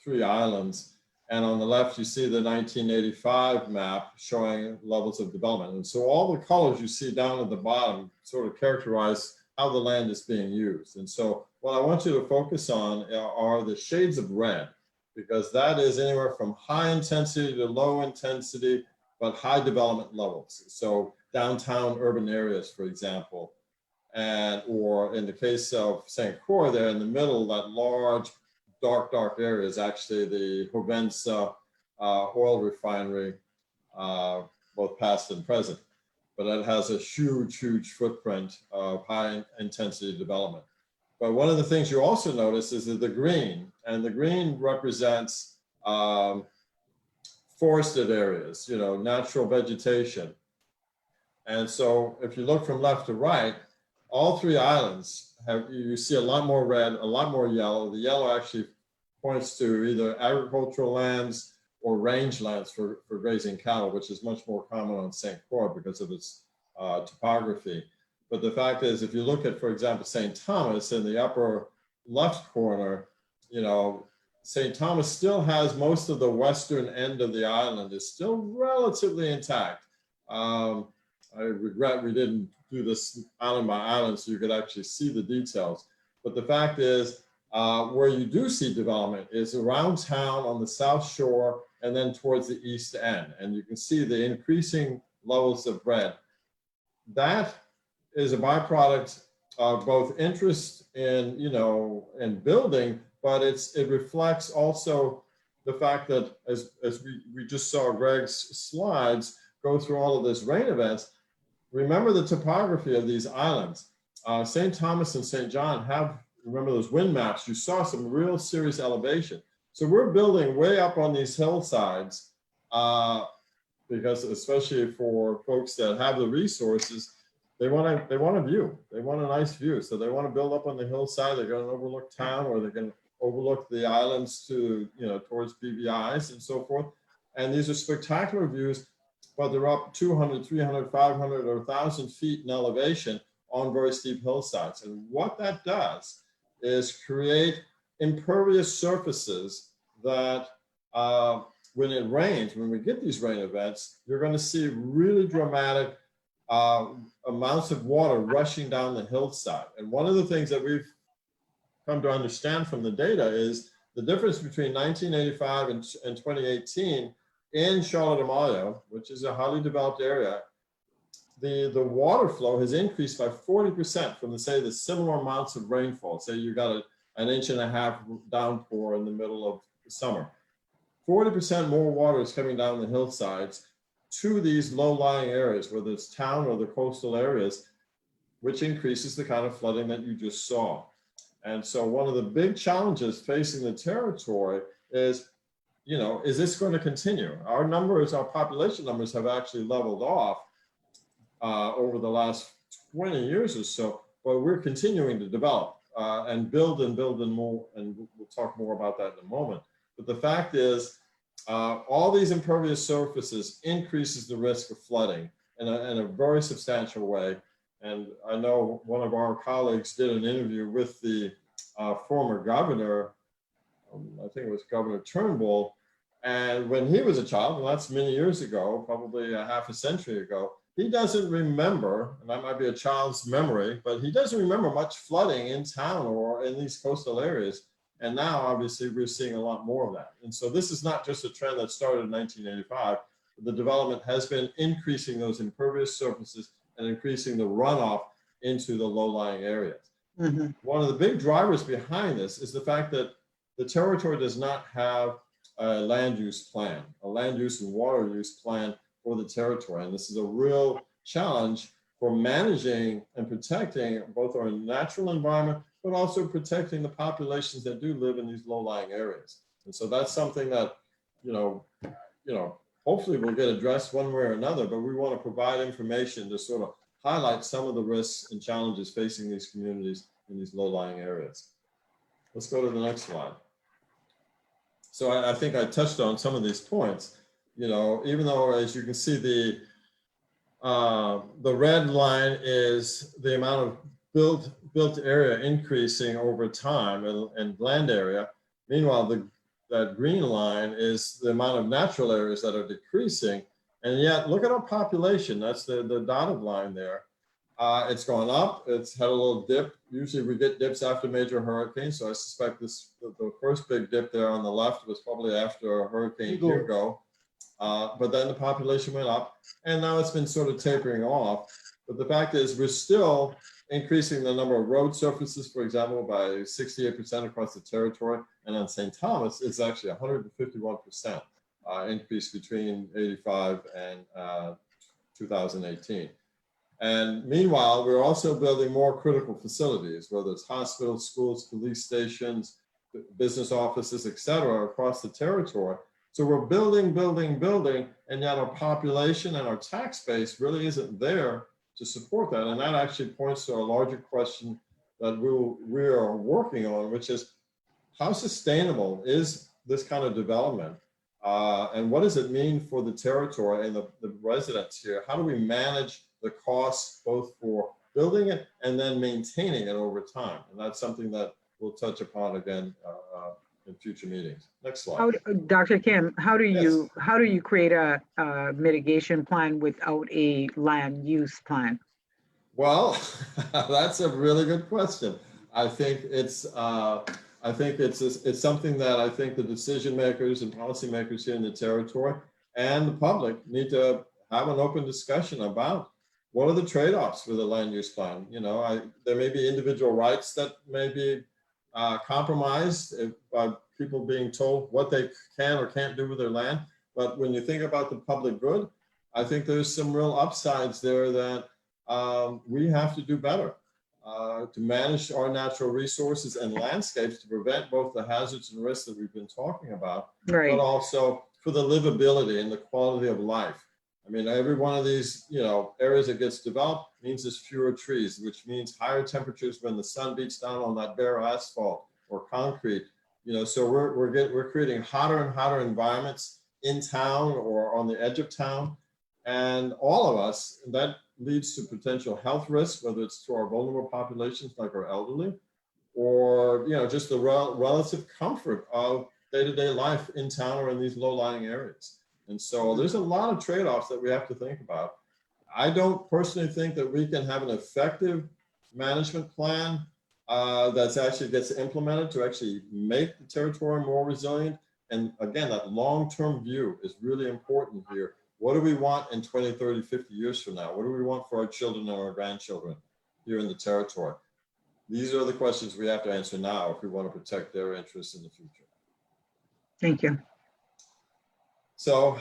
three islands. And on the left, you see the 1985 map showing levels of development. And so all the colors you see down at the bottom sort of characterize how the land is being used. And so what I want you to focus on are the shades of red, because that is anywhere from high intensity to low intensity, but high development levels. So downtown urban areas, for example, or in the case of St. Croix there in the middle, that large, dark area is actually the Hovensa oil refinery, both past and present. But it has a huge footprint of high intensity development. But one of the things you also notice is that the green, and the green represents forested areas, natural vegetation. And so if you look from left to right, all three islands you see a lot more red, a lot more yellow. The yellow actually points to either agricultural lands or rangelands for grazing cattle, which is much more common on St. Croix because of its topography. But the fact is, if you look at, for example, St. Thomas in the upper left corner, St. Thomas still has most of the western end of the island is still relatively intact. I regret we didn't do this island by island so you could actually see the details. But the fact is, where you do see development is around town on the south shore and then towards the east end. And you can see the increasing levels of red. That is a byproduct of both interest in, in building, but it reflects also the fact that as we just saw Greg's slides go through all of this rain events, remember the topography of these islands. St. Thomas and St. John have, remember those wind maps, you saw some real serious elevation. So we're building way up on these hillsides because especially for folks that have the resources, they want a view. They want a nice view. So they want to build up on the hillside. They're going to overlook town, or they're going to overlook the islands to, towards BVIs and so forth. And these are spectacular views, but they're up 200, 300, 500, or 1,000 feet in elevation on very steep hillsides. And what that does is create impervious surfaces that when it rains, when we get these rain events, you're going to see really dramatic amounts of water rushing down the hillside. And one of the things that we've come to understand from the data is the difference between 1985 and 2018 in Charlotte Amalia, which is a highly developed area, the water flow has increased by 40% from the similar amounts of rainfall. Say you got an inch and a half downpour in the middle of the summer. 40% more water is coming down the hillsides to these low-lying areas, whether it's town or the coastal areas, which increases the kind of flooding that you just saw. And so one of the big challenges facing the territory is, is this going to continue? Our population numbers have actually leveled off over the last 20 years or so, but we're continuing to develop and build and more, and we'll talk more about that in a moment. But the fact is, all these impervious surfaces increases the risk of flooding in a very substantial way. And I know one of our colleagues did an interview with the former governor, I think it was Governor Turnbull, and when he was a child, and that's many years ago, probably a half a century ago, he doesn't remember, and that might be a child's memory, but he doesn't remember much flooding in town or in these coastal areas. And now, obviously, we're seeing a lot more of that. And so this is not just a trend that started in 1985. The development has been increasing those impervious surfaces and increasing the runoff into the low-lying areas. Mm-hmm. One of the big drivers behind this is the fact that the territory does not have a land use plan, a land use and water use plan for the territory. And this is a real challenge for managing and protecting both our natural environment, but also protecting the populations that do live in these low-lying areas. And so that's something that, hopefully will get addressed one way or another, but we want to provide information to sort of highlight some of the risks and challenges facing these communities in these low-lying areas. Let's go to the next slide. So I think I touched on some of these points, even though, as you can see, the red line is the amount of built area increasing over time and land area. Meanwhile, that green line is the amount of natural areas that are decreasing. And yet, look at our population. That's the dotted line there. It's gone up. It's had a little dip. Usually we get dips after major hurricanes. So I suspect the first big dip there on the left was probably after Hurricane Hugo. But then the population went up, and now it's been sort of tapering off. But the fact is, we're still increasing the number of road surfaces, for example, by 68% across the territory. And on St. Thomas, it's actually 151% increase between 85 and 2018. And meanwhile, we're also building more critical facilities, whether it's hospitals, schools, police stations, business offices, et cetera, across the territory. So we're building, building, building, and yet our population and our tax base really isn't there to support that. And that actually points to a larger question that we are working on, which is how sustainable is this kind of development? And what does it mean for the territory and the residents here? How do we manage the costs both for building it and then maintaining it over time? And that's something that we'll touch upon again in future meetings. Next slide. Dr. Kim, how do Yes. you create a mitigation plan without a land use plan? Well, that's a really good question. I think it's something that I think the decision makers and policymakers here in the territory and the public need to have an open discussion about what are the trade-offs with a land use plan. You know, there may be individual rights that may be compromised by people being told what they can or can't do with their land. But when you think about the public good, I think there's some real upsides there that we have to do better to manage our natural resources and landscapes to prevent both the hazards and risks that we've been talking about, Right. but also for the livability and the quality of life. I mean, every one of these, you know, areas that gets developed means there's fewer trees, which means higher temperatures when the sun beats down on that bare asphalt or concrete. You know, so we're creating hotter and hotter environments in town or on the edge of town, and all of us, that leads to potential health risks, whether it's to our vulnerable populations like our elderly, or you know, just the relative comfort of day-to-day life in town or in these low-lying areas. And so there's a lot of trade-offs that we have to think about. I don't personally think that we can have an effective management plan that actually gets implemented to actually make the territory more resilient. And again, that long-term view is really important here. What do we want in 20, 30, 50 years from now? What do we want for our children and our grandchildren here in the territory? These are the questions we have to answer now if we want to protect their interests in the future. Thank you. So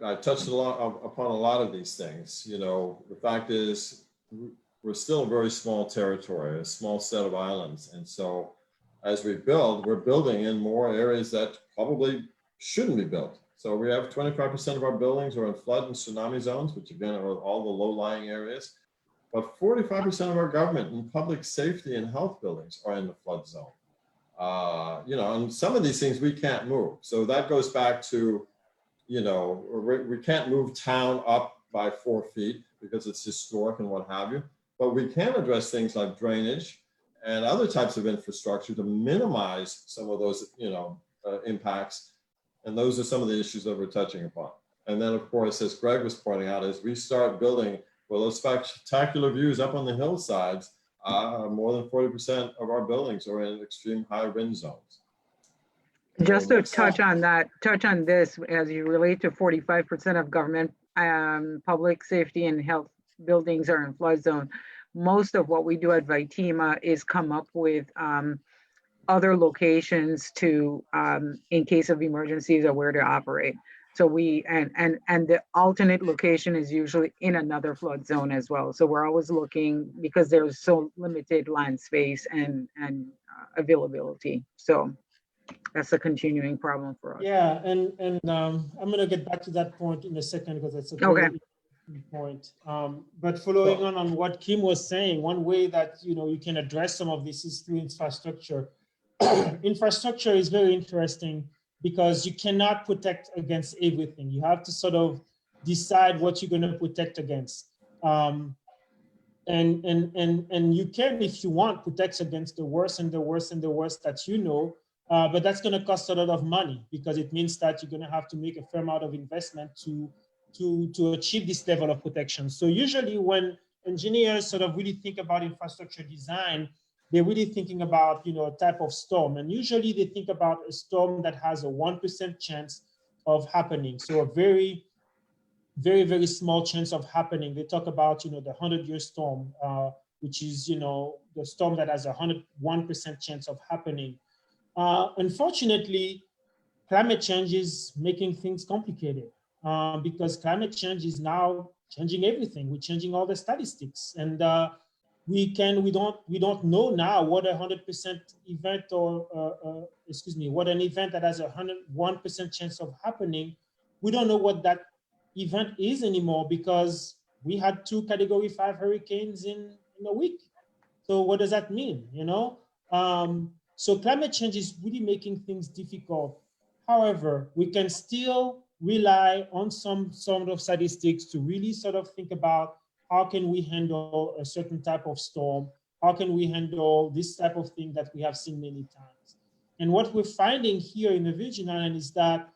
I touched upon a lot of these things. You know, the fact is we're still a very small territory, a small set of islands. And so as we build, we're building in more areas that probably shouldn't be built. So we have 25% of our buildings are in flood and tsunami zones, which again are all the low-lying areas. But 45% of our government and public safety and health buildings are in the flood zone. You know, and some of these things we can't move. So that goes back to, you know, we can't move town up by 4 feet because it's historic and what have you. But we can address things like drainage and other types of infrastructure to minimize some of those, you know, impacts. And those are some of the issues that we're touching upon. And then, of course, as Greg was pointing out, as we start building, well, those spectacular views up on the hillsides, more than 40% of our buildings are in extreme high wind zones. Just to touch on this, as you relate to 45% of government, public safety and health buildings are in flood zone. Most of what we do at Vitima is come up with other locations to, in case of emergencies, or where to operate. So and the alternate location is usually in another flood zone as well. So we're always looking, because there's so limited land space and availability. So that's a continuing problem for us. Yeah, and I'm going to get back to that point in a second, because it's a very important point. But following on what Kim was saying, one way that you can address some of this is through infrastructure. Infrastructure is very interesting because you cannot protect against everything. You have to sort of decide what you're going to protect against. And you can, if you want, protect against the worst and the worst and the worst that you know. But that's going to cost a lot of money, because it means that you're going to have to make a fair amount of investment to achieve this level of protection. So usually when engineers sort of really think about infrastructure design, they're really thinking about a type of storm. And usually they think about a storm that has a 1% chance of happening. So a very, very, very small chance of happening. They talk about the 100-year storm, which is the storm that has a 101% chance of happening. Unfortunately, climate change is making things complicated, because climate change is now changing everything. We're changing all the statistics, and we don't know now what 100% event or excuse me, what an event that has 101% chance of happening. We don't know what that event is anymore because we had 2 Category 5 hurricanes in a week. So what does that mean? So climate change is really making things difficult. However, we can still rely on some sort of statistics to really sort of think about how can we handle a certain type of storm? How can we handle this type of thing that we have seen many times? And what we're finding here in the Virgin Islands is that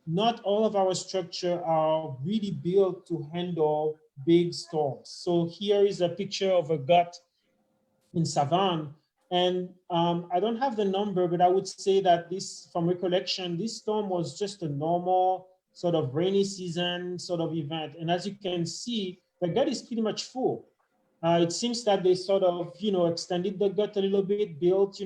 not all of our structure are really built to handle big storms. So here is a picture of a gut in Savannah. And I don't have the number, but I would say that this, from recollection, this storm was just a normal sort of rainy season sort of event. And as you can see, the gut is pretty much full. It seems that they sort of, extended the gut a little bit, built,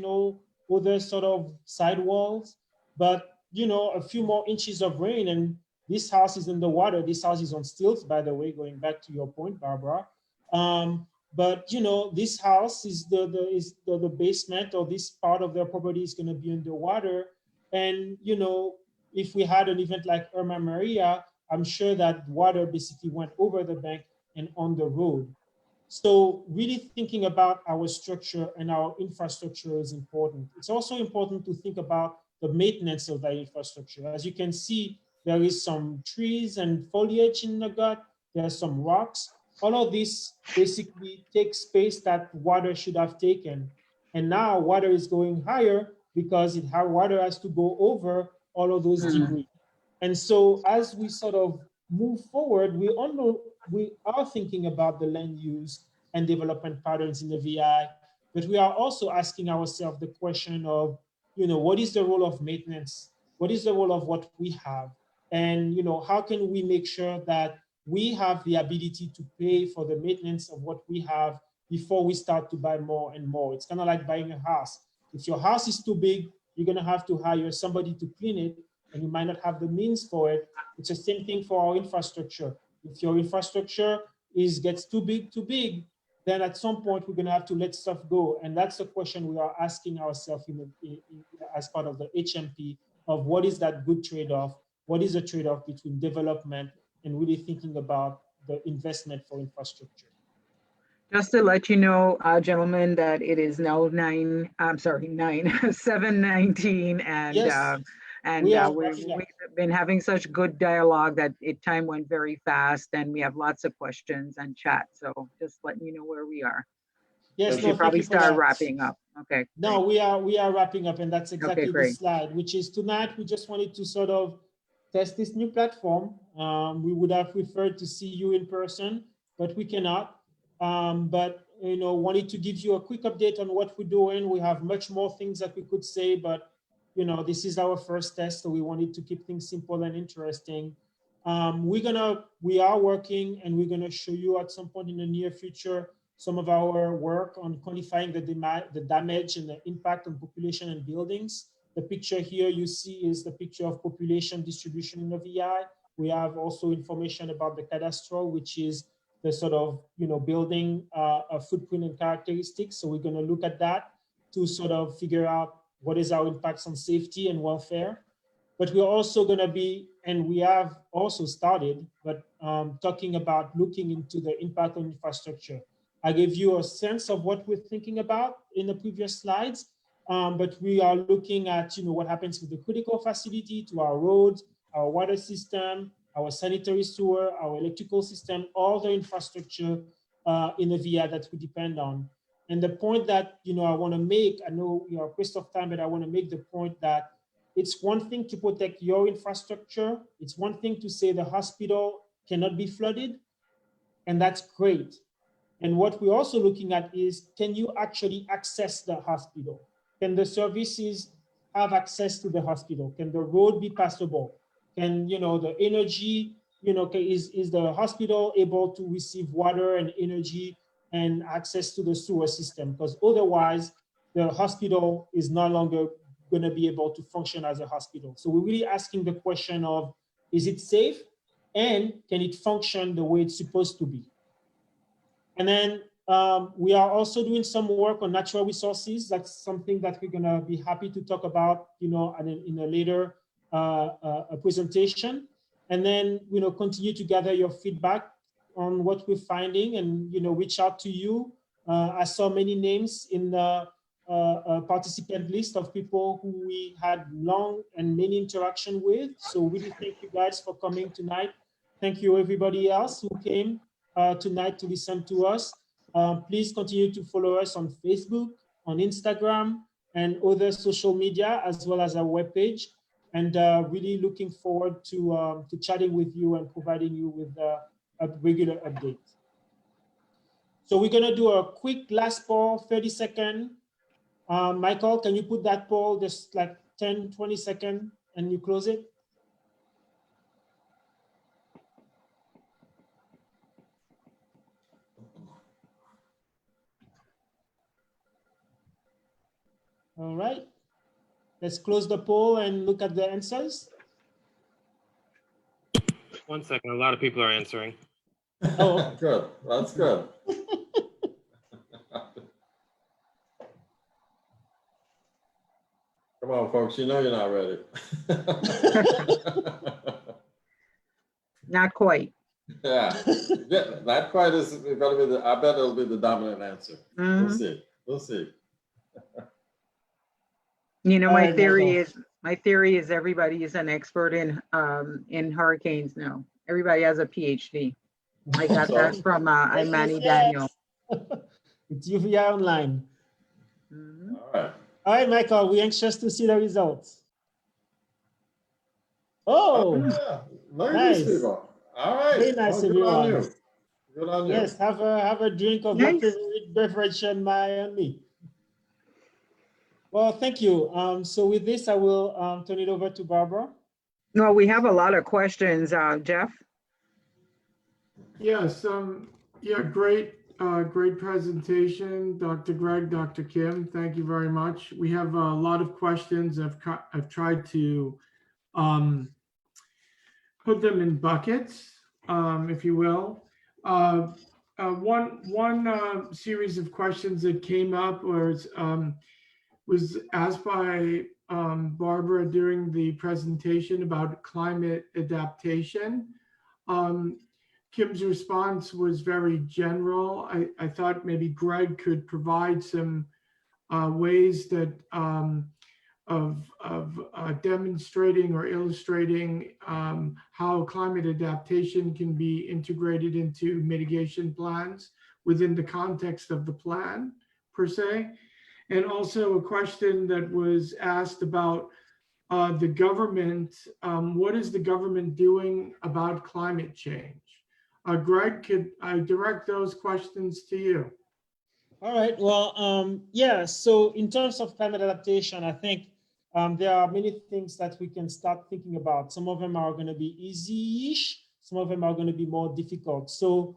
other sort of sidewalls, but, a few more inches of rain and this house is in the water. This house is on stilts, by the way, going back to your point, Barbara. But this house is the basement, or this part of their property is going to be underwater. And if we had an event like Irma Maria, I'm sure that water basically went over the bank and on the road. So really thinking about our structure and our infrastructure is important. It's also important to think about the maintenance of that infrastructure. As you can see, there is some trees and foliage in the gut. There are some rocks. All of this basically takes space that water should have taken. And now water is going higher because water has to go over all of those debris. And so as we sort of move forward, we are thinking about the land use and development patterns in the VI, but we are also asking ourselves the question of, what is the role of maintenance? What is the role of what we have? And, how can we make sure that we have the ability to pay for the maintenance of what we have before we start to buy more and more? It's kind of like buying a house. If your house is too big, you're going to have to hire somebody to clean it, and you might not have the means for it. It's the same thing for our infrastructure. If your infrastructure gets too big, then at some point we're going to have to let stuff go. And that's the question we are asking ourselves as part of the HMP of what is that good trade-off? What is the trade-off between development and really thinking about the investment for infrastructure? Just to let you know, gentlemen, that it is now 7:19, and Yes. we've been having such good dialogue that time went very fast, and we have lots of questions and chat. So just letting you know where we are. Yes, we should probably start wrapping up. Okay. No, we are wrapping up, and that's exactly the slide, which is tonight. We just wanted to sort of test this new platform. We would have preferred to see you in person, but we cannot. But wanted to give you a quick update on what we're doing. We have much more things that we could say, but this is our first test, so we wanted to keep things simple and interesting. We are working, and we're gonna show you at some point in the near future some of our work on quantifying the damage and the impact on population and buildings. The picture here you see is the picture of population distribution in the VI. We have also information about the cadastral, which is the sort of building a footprint and characteristics. So we're going to look at that to sort of figure out what is our impacts on safety and welfare. But we're also going to be, and we have also started, but talking about looking into the impact on infrastructure. I gave you a sense of what we're thinking about in the previous slides, but we are looking at what happens with the critical facility, to our roads, our water system, our sanitary sewer, our electrical system, all the infrastructure in the VI that we depend on. And the point that I want to make, I know we are pressed of time, but I want to make the point that it's one thing to protect your infrastructure. It's one thing to say the hospital cannot be flooded, and that's great. And what we're also looking at is, can you actually access the hospital? Can the services have access to the hospital? Can the road be passable? Can the energy, is the hospital able to receive water and energy and access to the sewer system? Because otherwise, the hospital is no longer going to be able to function as a hospital. So we're really asking the question of, is it safe? And can it function the way it's supposed to be? And then we are also doing some work on natural resources. That's something that we're gonna be happy to talk about, in a later presentation. And then, continue to gather your feedback on what we're finding and, reach out to you. I saw many names in the participant list of people who we had long and many interaction with. So really thank you guys for coming tonight. Thank you everybody else who came tonight to listen to us. Please continue to follow us on Facebook, on Instagram, and other social media, as well as our webpage. And really looking forward to chatting with you and providing you with a regular update. So we're gonna do a quick last poll, 30-second. Michael, can you put that poll just like 10, 20 seconds and you close it? All right, let's close the poll and look at the answers. 1 second, a lot of people are answering. Oh, Good, that's good. Come on, folks, you know you're not ready. Not quite. Yeah, not quite is gonna be I bet it'll be the dominant answer. We'll see, we'll see. My theory is everybody is an expert in hurricanes now. Everybody has a PhD. I got that from Imani Daniel. It's UVI Online. All right. All right, Michael, we're anxious to see the results. Oh, yeah. Look at nice. these people. All right. Very nice, good everyone. on you. Good on you. Yes, have a drink of your favorite beverage and me. Well, thank you. So with this, I will turn it over to Barbara. No, we have a lot of questions, Jeff. Yes, yeah, great presentation, Dr. Greg, Dr. Kim, thank you very much. We have a lot of questions. I've tried to put them in buckets, if you will. One series of questions that came up was asked by Barbara during the presentation about climate adaptation. Kim's response was very general. I thought maybe Greg could provide some ways that of demonstrating or illustrating how climate adaptation can be integrated into mitigation plans within the context of the plan per se. And also a question that was asked about the government. What is the government doing about climate change? Greg, could I direct those questions to you? All right, well, yeah, so in terms of climate adaptation, I think there are many things that we can start thinking about. Some of them are gonna be easy-ish, some of them are gonna be more difficult. So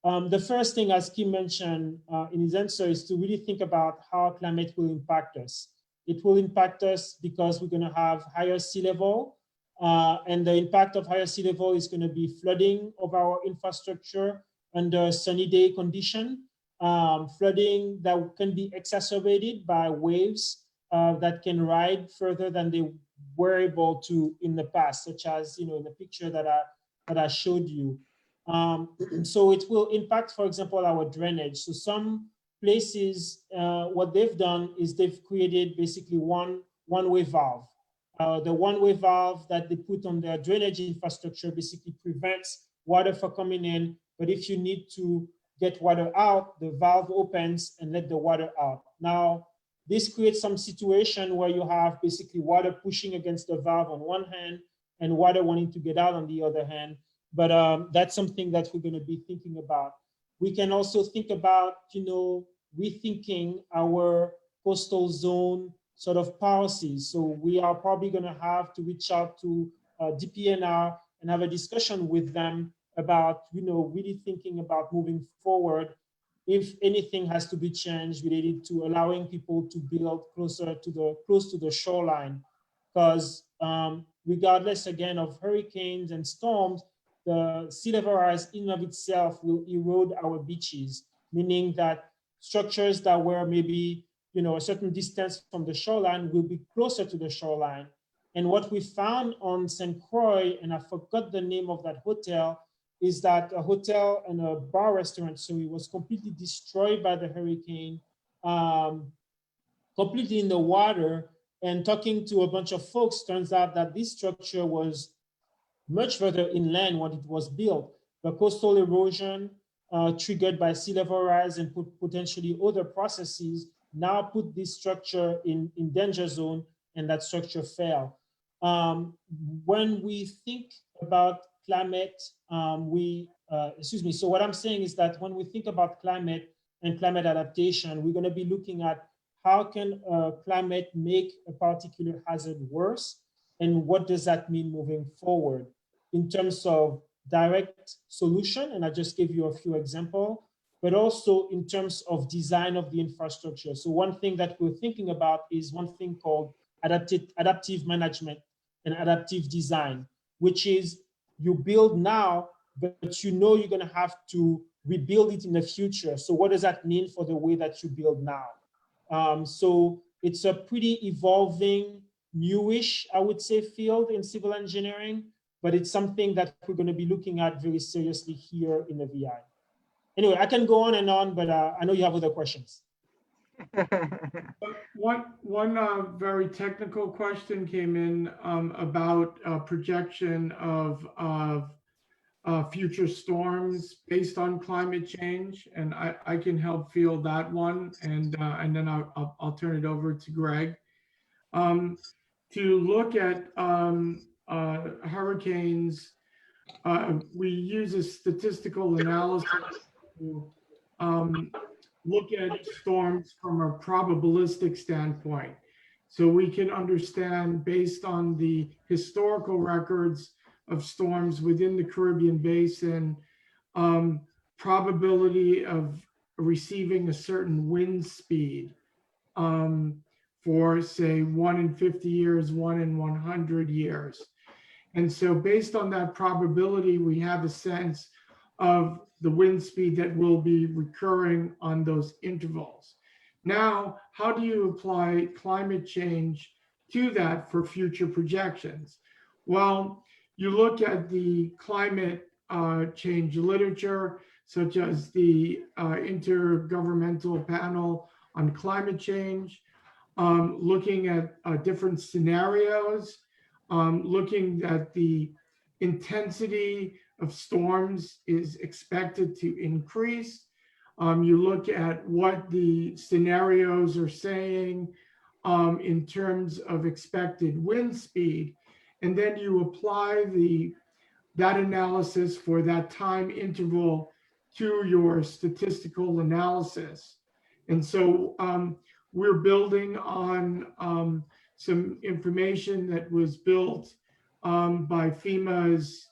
the first thing, as Kim mentioned in his answer, is to really think about how climate will impact us. It will impact us because we're gonna have higher sea level, and the impact of higher sea level is gonna be flooding of our infrastructure under sunny day condition, flooding that can be exacerbated by waves that can ride further than they were able to in the past, such as in the picture that I showed you. So it will impact, for example, our drainage. So some places, what they've done is they've created basically one-way valve. The one-way valve that they put on their drainage infrastructure basically prevents water from coming in, but if you need to get water out, the valve opens and let the water out. Now, this creates some situation where you have basically water pushing against the valve on one hand and water wanting to get out on the other hand. But that's something that we're gonna be thinking about. We can also think about, rethinking our coastal zone sort of policies. So we are probably gonna have to reach out to DPNR and have a discussion with them about, really thinking about moving forward if anything has to be changed related to allowing people to build close to the shoreline. Because regardless, again, of hurricanes and storms, the sea level rise in and of itself will erode our beaches, meaning that structures that were maybe, you know, a certain distance from the shoreline will be closer to the shoreline. And what we found on St. Croix, and I forgot the name of that hotel, is that a hotel and a bar restaurant, so it was completely destroyed by the hurricane, completely in the water. And talking to a bunch of folks, turns out that this structure was much further inland when it was built. The coastal erosion triggered by sea level rise and potentially other processes now put this structure in danger zone, and that structure fell. When we think about climate, so what I'm saying is that when we think about climate and climate adaptation, we're gonna be looking at how can climate make a particular hazard worse, and what does that mean moving forward in terms of direct solution, and I just gave you a few examples, but also in terms of design of the infrastructure. So one thing that we're thinking about is one thing called adaptive management and adaptive design, which is you build now, but you know you're gonna have to rebuild it in the future. So what does that mean for the way that you build now? So it's a pretty evolving, newish, I would say, field in civil engineering, but it's something that we're going to be looking at very seriously here in the VI. Anyway, I can go on, but I know you have other questions. One very technical question came in about projection of future storms based on climate change, and I can help field that one, and then I'll turn it over to Greg. To look at hurricanes, we use a statistical analysis to look at storms from a probabilistic standpoint. So we can understand, based on the historical records of storms within the Caribbean basin, probability of receiving a certain wind speed for, say, 1 in 50 years, 1 in 100 years. And so based on that probability, we have a sense of the wind speed that will be recurring on those intervals. Now, how do you apply climate change to that for future projections? Well, you look at the climate change literature, such as the Intergovernmental Panel on Climate Change, looking at different scenarios, looking at the intensity of storms is expected to increase. You look at what the scenarios are saying in terms of expected wind speed, and then you apply that analysis for that time interval to your statistical analysis. And so we're building on some information that was built by FEMA's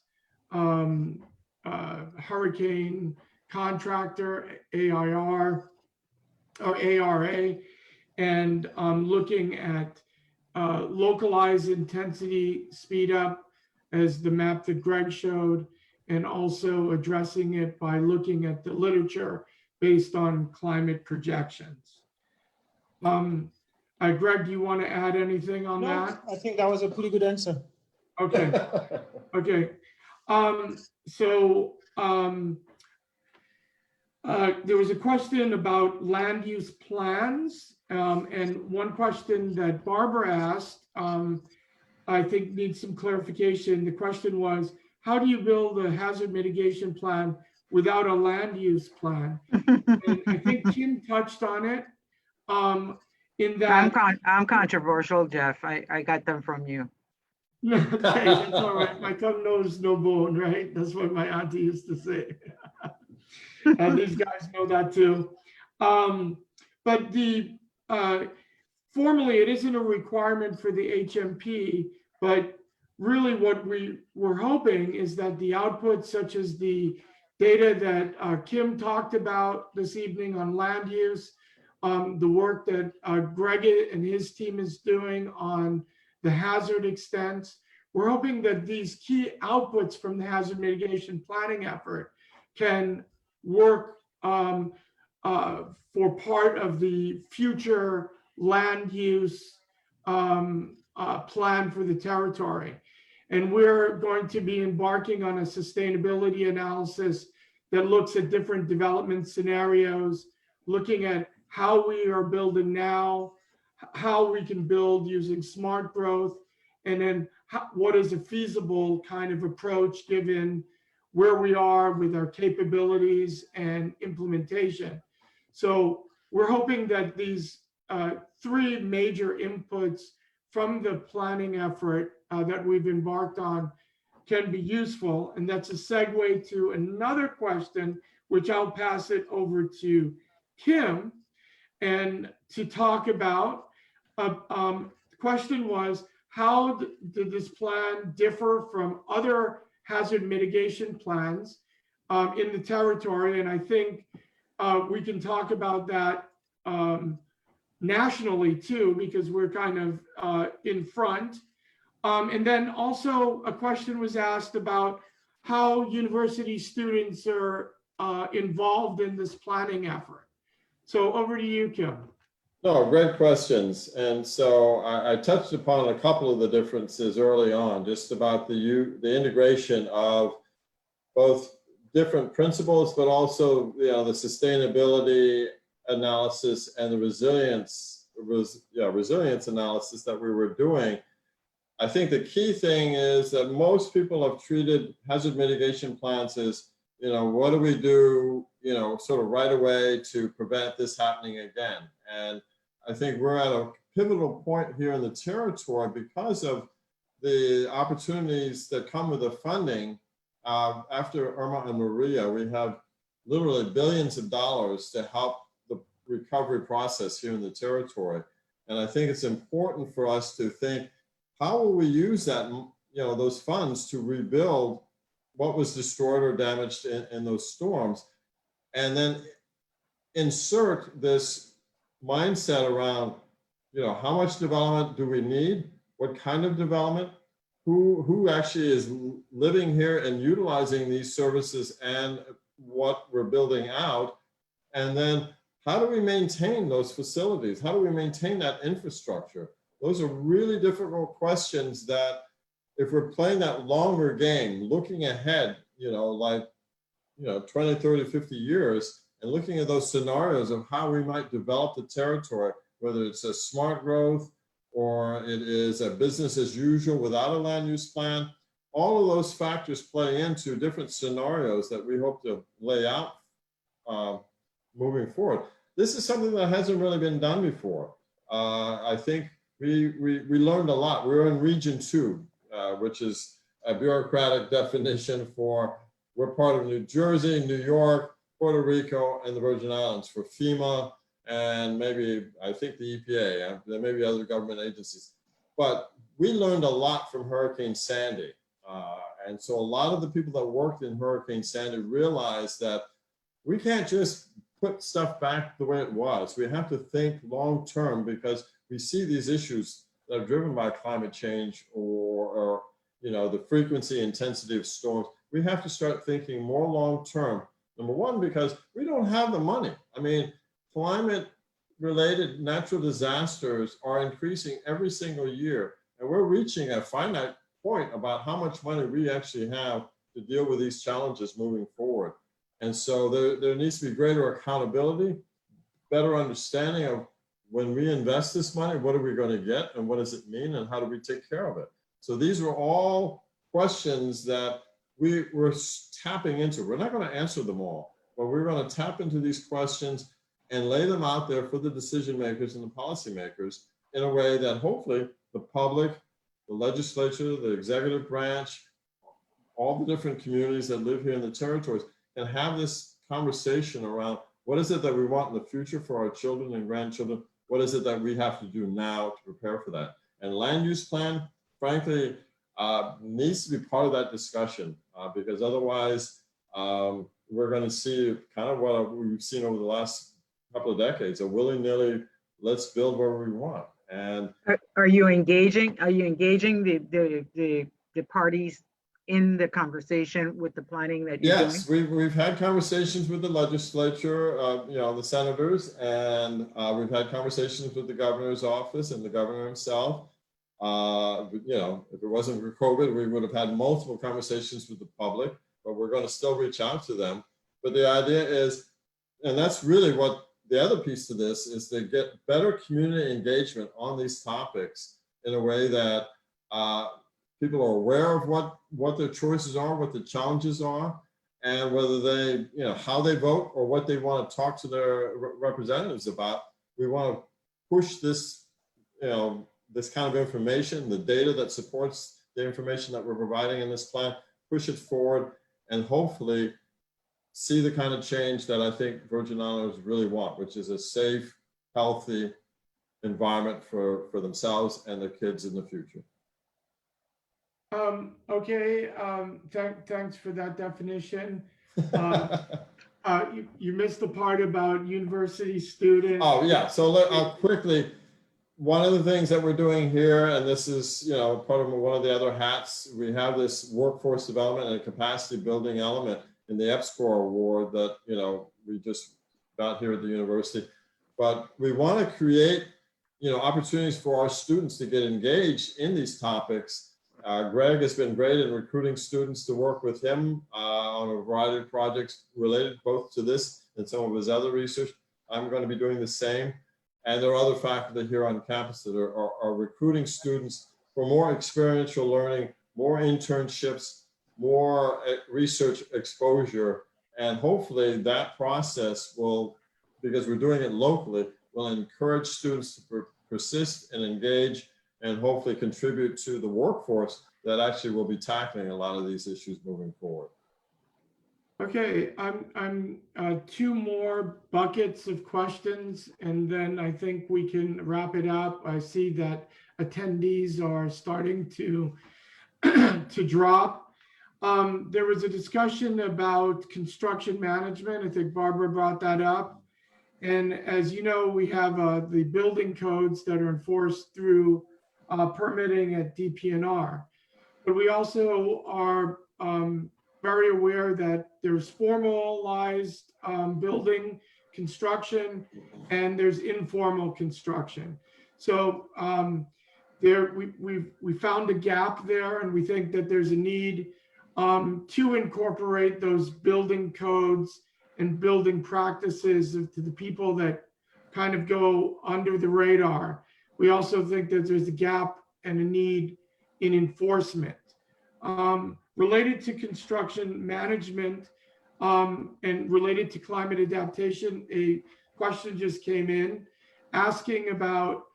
hurricane contractor, AIR or ARA, and looking at localized intensity speed up as the map that Greg showed, and also addressing it by looking at the literature based on climate projections. Greg, do you want to add anything on that? I think that was a pretty good answer. Okay. Okay. There was a question about land use plans, and one question that Barbara asked, I think needs some clarification. The question was, how do you build a hazard mitigation plan without a land use plan? And I think Kim touched on it. In that I'm controversial, Jeff. I got them from you. Okay, that's all right. My tongue knows no bone, right? That's what my auntie used to say. And these guys know that too. But formally, it isn't a requirement for the HMP, but really what we were hoping is that the outputs, such as the data that Kim talked about this evening on land use, the work that Greg and his team is doing on the hazard extents, we're hoping that these key outputs from the hazard mitigation planning effort can work for part of the future land use plan for the territory. And we're going to be embarking on a sustainability analysis that looks at different development scenarios, looking at how we are building now, how we can build using smart growth, and then what is a feasible kind of approach given where we are with our capabilities and implementation. So we're hoping that these three major inputs from the planning effort that we've embarked on can be useful. And that's a segue to another question, which I'll pass it over to Kim and to talk about. The question was, how did this plan differ from other hazard mitigation plans in the territory? And I think we can talk about that nationally too, because we're kind of in front. And then also a question was asked about how university students are involved in this planning effort. So over to you, Kim. No, great questions. And so I touched upon a couple of the differences early on, just about the integration of both different principles, but also, you know, the sustainability analysis and the resilience analysis that we were doing. I think the key thing is that most people have treated hazard mitigation plans as, you know, what do we do, you know, sort of right away to prevent this happening again? And I think we're at a pivotal point here in the territory because of the opportunities that come with the funding. After Irma and Maria, we have literally billions of dollars to help the recovery process here in the territory. And I think it's important for us to think, how will we use that, you know, those funds to rebuild what was destroyed or damaged in those storms, and then insert this mindset around, you know, how much development do we need? What kind of development? Who actually is living here and utilizing these services and what we're building out? And then how do we maintain those facilities? How do we maintain that infrastructure? Those are really difficult questions that if we're playing that longer game, looking ahead, you know, like, you know, 20, 30, 50 years, and looking at those scenarios of how we might develop the territory, whether it's a smart growth or it is a business as usual without a land use plan, all of those factors play into different scenarios that we hope to lay out moving forward. This is something that hasn't really been done before. I think we learned a lot. We were in Region 2, which is a bureaucratic definition for, we're part of New Jersey, New York, Puerto Rico, and the Virgin Islands for FEMA, and maybe, I think the EPA, there may be other government agencies. But we learned a lot from Hurricane Sandy. And so a lot of the people that worked in Hurricane Sandy realized that we can't just put stuff back the way it was. We have to think long-term, because we see these issues that are driven by climate change or you know, the frequency, intensity of storms. We have to start thinking more long-term. Number one, because we don't have the money. I mean, climate-related natural disasters are increasing every single year, and we're reaching a finite point about how much money we actually have to deal with these challenges moving forward. And so there needs to be greater accountability, better understanding of when we invest this money, what are we going to get, and what does it mean, and how do we take care of it? So these are all questions that we're tapping into. We're not going to answer them all, but we're going to tap into these questions and lay them out there for the decision makers and the policymakers in a way that hopefully the public, the legislature, the executive branch, all the different communities that live here in the territories can have this conversation around what is it that we want in the future for our children and grandchildren? What is it that we have to do now to prepare for that? And land use plan, frankly, needs to be part of that discussion because otherwise we're going to see kind of what we've seen over the last couple of decades, a willy-nilly, let's build where we want. And are you engaging? Are you engaging the the parties in the conversation with the planning that you're doing? Yes, we've had conversations with the legislature, the senators, and we've had conversations with the governor's office and the governor himself. If it wasn't for COVID, we would have had multiple conversations with the public, but we're going to still reach out to them. But the idea is, and that's really what the other piece to this is, to get better community engagement on these topics in a way that people are aware of what their choices are, what the challenges are, and whether they, how they vote or what they want to talk to their representatives about. We want to push this, this kind of information, the data that supports the information that we're providing in this plan, push it forward, and hopefully see the kind of change that I think Virgin Islanders really want, which is a safe, healthy environment for themselves and their kids in the future. Okay, thanks for that definition. You missed the part about university students. Oh yeah, so I'll quickly, one of the things that we're doing here, and this is part of one of the other hats, we have this workforce development and capacity building element in the EPSCoR award that we just got here at the university. But we want to create opportunities for our students to get engaged in these topics. Greg has been great in recruiting students to work with him on a variety of projects related both to this and some of his other research. I'm going to be doing the same. And there are other faculty here on campus that are recruiting students for more experiential learning, more internships, more research exposure. And hopefully that process will, because we're doing it locally, will encourage students to persist and engage and hopefully contribute to the workforce that actually will be tackling a lot of these issues moving forward. Okay, I'm two more buckets of questions, and then I think we can wrap it up. I see that attendees are starting to to drop. There was a discussion about construction management. I think Barbara brought that up. And as you know, we have the building codes that are enforced through permitting at DPNR. But we also are very aware that there's formalized building construction and there's informal construction. So we found a gap there, and we think that there's a need to incorporate those building codes and building practices to the people that kind of go under the radar. We also think that there's a gap and a need in enforcement. Related to construction management and related to climate adaptation, a question just came in asking about,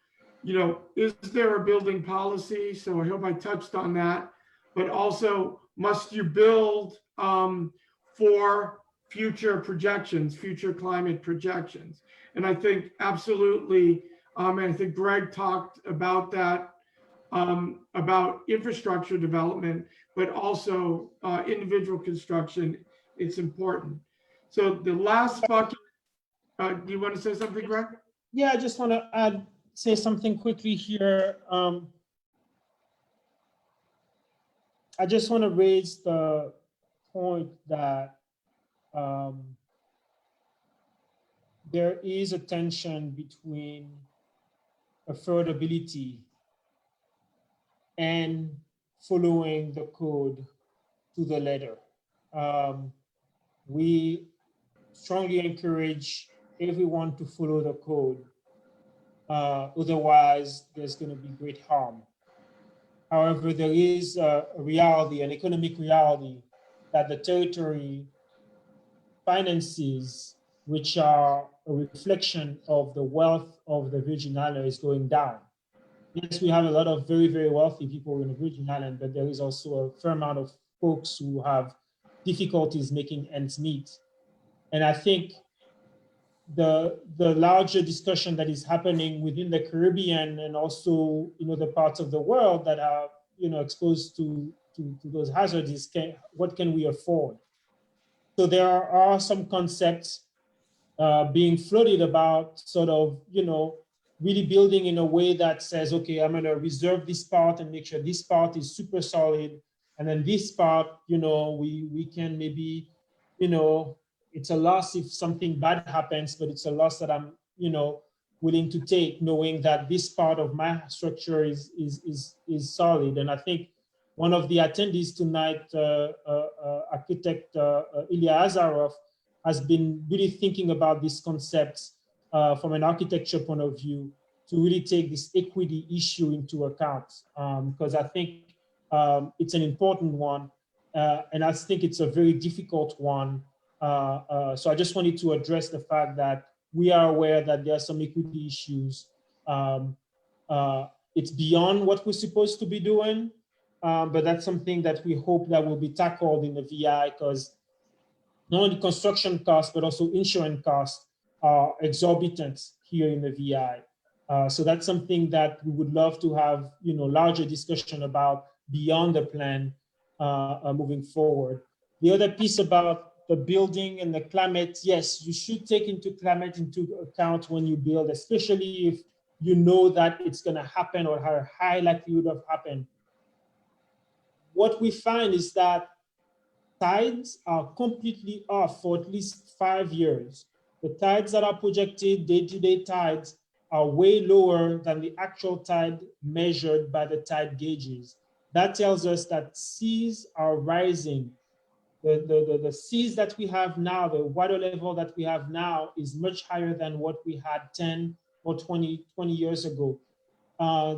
is there a building policy? So I hope I touched on that, but also must you build for future projections, future climate projections? And I think absolutely, and I think Greg talked about that, about infrastructure development, but also individual construction, it's important. So the last bucket, do you want to say something, Greg? Yeah, I just want to say something quickly here. I just want to raise the point that there is a tension between affordability and following the code to the letter. We strongly encourage everyone to follow the code. Otherwise, there's going to be great harm. However, there is a reality, an economic reality, that the territory finances, which are a reflection of the wealth of the Virgin Islands, is going down. Yes, we have a lot of very, very wealthy people in the Virgin Islands, but there is also a fair amount of folks who have difficulties making ends meet. And I think the larger discussion that is happening within the Caribbean and also the parts of the world that are exposed to those hazards is what can we afford? So there are some concepts being floated about sort of really building in a way that says, okay, I'm going to reserve this part and make sure this part is super solid, And then this part, we can maybe, it's a loss if something bad happens, but it's a loss that I'm, willing to take, knowing that this part of my structure is solid. And I think one of the attendees tonight, architect Ilya Azarov, has been really thinking about these concepts from an architecture point of view to really take this equity issue into account, because I think it's an important one, and I think it's a very difficult one. So I just wanted to address the fact that we are aware that there are some equity issues. It's beyond what we're supposed to be doing, but that's something that we hope that will be tackled in the VI, because not only construction costs, but also insurance costs are exorbitant here in the VI. So that's something that we would love to have, larger discussion about beyond the plan moving forward. The other piece about the building and the climate, yes, you should take climate into account when you build, especially if you know that it's going to happen or have a high likelihood of happening. What we find is that tides are completely off for at least 5 years. The tides that are projected, day-to-day tides, are way lower than the actual tide measured by the tide gauges. That tells us that seas are rising. The seas that we have now, the water level that we have now is much higher than what we had 10 or 20 years ago.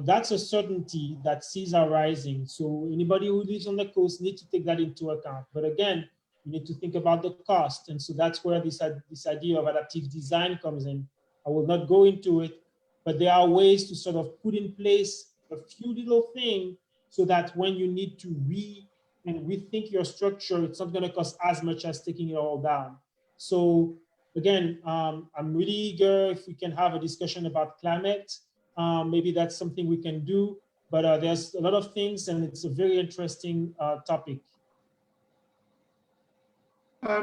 That's a certainty that seas are rising. So anybody who lives on the coast needs to take that into account. But again, you need to think about the cost. And so that's where this idea of adaptive design comes in. I will not go into it, but there are ways to sort of put in place a few little things so that when you need to rethink your structure, it's not going to cost as much as taking it all down. So again, I'm really eager if we can have a discussion about climate. Maybe that's something we can do, but there's a lot of things, and it's a very interesting topic.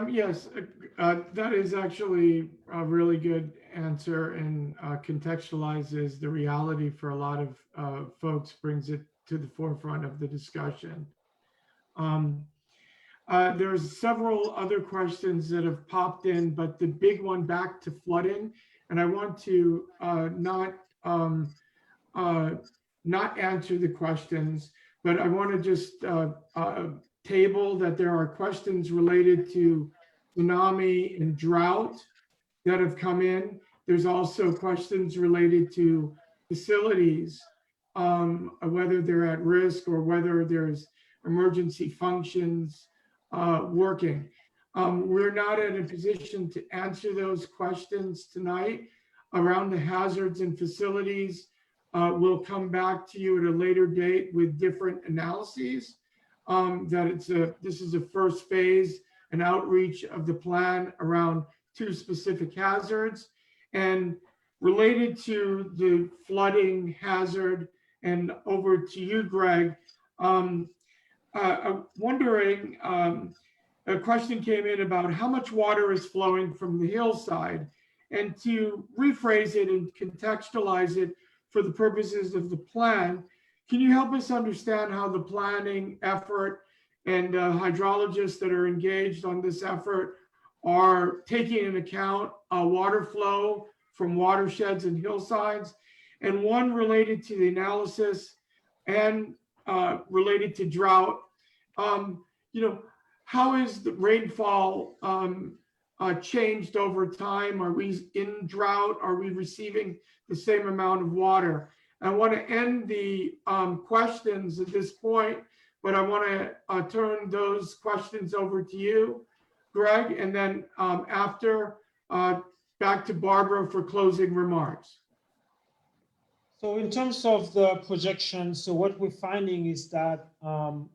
Yes, that is actually a really good answer and contextualizes the reality for a lot of folks, brings it to the forefront of the discussion. There's several other questions that have popped in, but the big one back to flooding, and I want to not answer the questions, but I want to just table that there are questions related to tsunami and drought that have come in. There's also questions related to facilities, whether they're at risk or whether there's emergency functions working. We're not in a position to answer those questions tonight around the hazards and facilities. We'll come back to you at a later date with different analyses. This is a first phase, an outreach of the plan around 2 specific hazards. And related to the flooding hazard, and over to you, Greg, wondering, a question came in about how much water is flowing from the hillside, and to rephrase it and contextualize it for the purposes of the plan, can you help us understand how the planning effort and hydrologists that are engaged on this effort are taking into account water flow from watersheds and hillsides? And one related to the analysis and related to drought, how is the rainfall changed over time? Are we in drought? Are we receiving the same amount of water? I want to end the questions at this point, but I want to turn those questions over to you, Greg, and then after, back to Barbara for closing remarks. So in terms of the projection, so what we're finding is that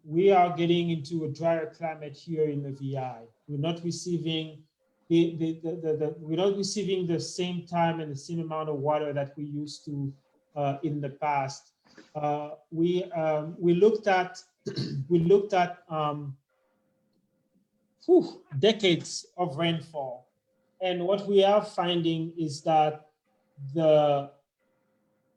we are getting into a drier climate here in the VI. We're not receiving we're not receiving the same time and the same amount of water that we used to in the past. We looked at decades of rainfall, and what we are finding is that the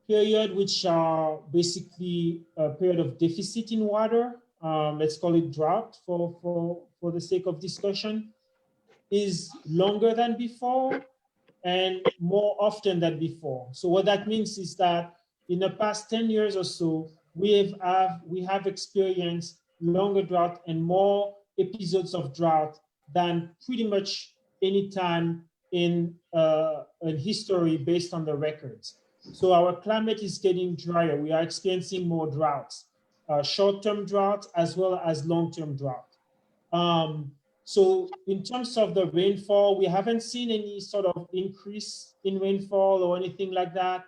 period which are basically a period of deficit in water let's call it drought for the sake of discussion, is longer than before and more often than before. So what that means is that in the past 10 years or so, we have experienced longer drought and more episodes of drought than pretty much any time in history based on the records. So our climate is getting drier. We are experiencing more droughts, short-term drought as well as long-term drought. So in terms of the rainfall, we haven't seen any sort of increase in rainfall or anything like that.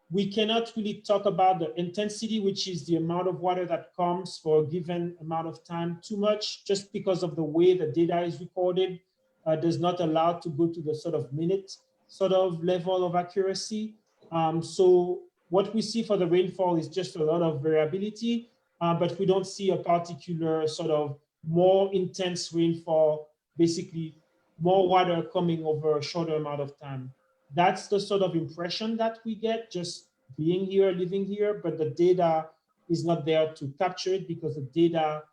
We cannot really talk about the intensity, which is the amount of water that comes for a given amount of time too much, just because of the way the data is recorded, does not allow to go to the sort of minute sort of level of accuracy. So what we see for the rainfall is just a lot of variability, but we don't see a particular sort of more intense rainfall, basically more water coming over a shorter amount of time. That's the sort of impression that we get just being here, living here, but the data is not there to capture it because the data